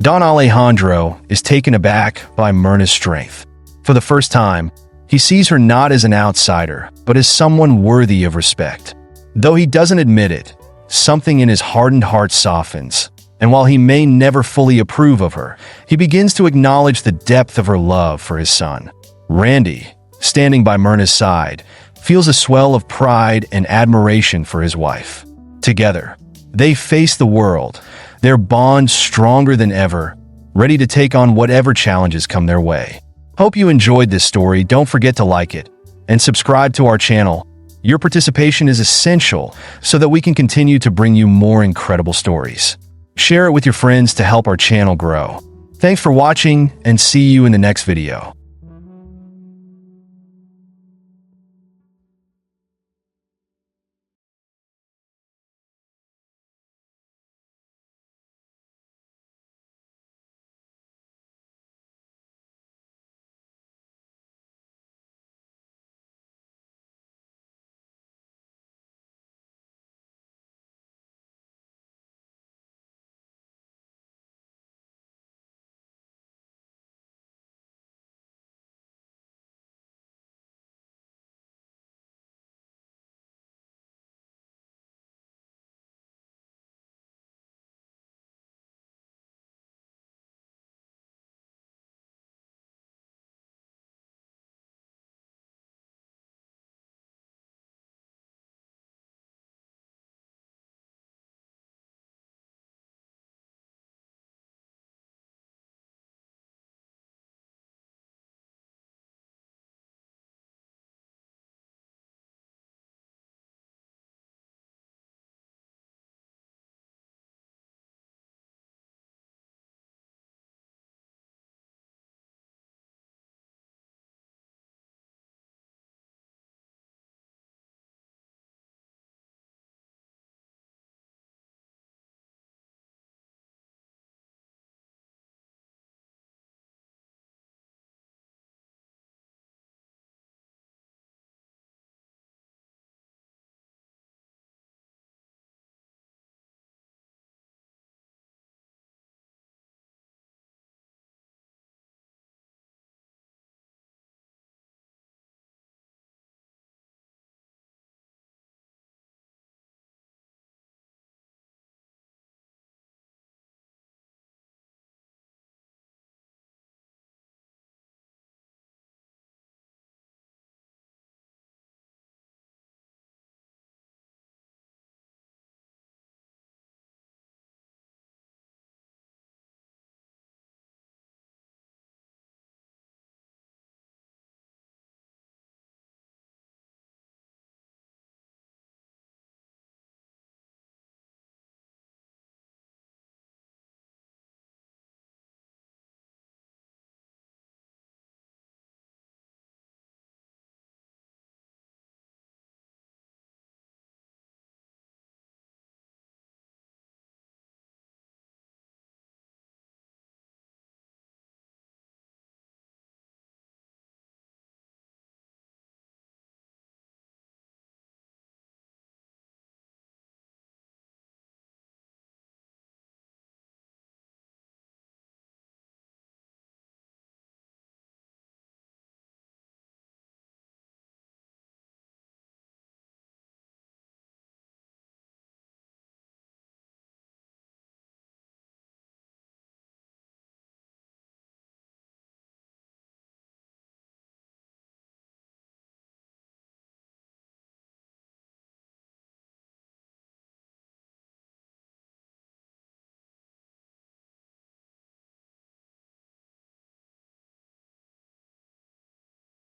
Don Alejandro is taken aback by Myrna's strength. For the first time, he sees her not as an outsider, but as someone worthy of respect. Though he doesn't admit it, something in his hardened heart softens, and while he may never fully approve of her, he begins to acknowledge the depth of her love for his son. Randy, standing by Myrna's side, feels a swell of pride and admiration for his wife. Together, they face the world, their bond stronger than ever, ready to take on whatever challenges come their way. Hope you enjoyed this story. Don't forget to like it and subscribe to our channel. Your participation is essential so that we can continue to bring you more incredible stories. Share it with your friends to help our channel grow. Thanks for watching and see you in the next video.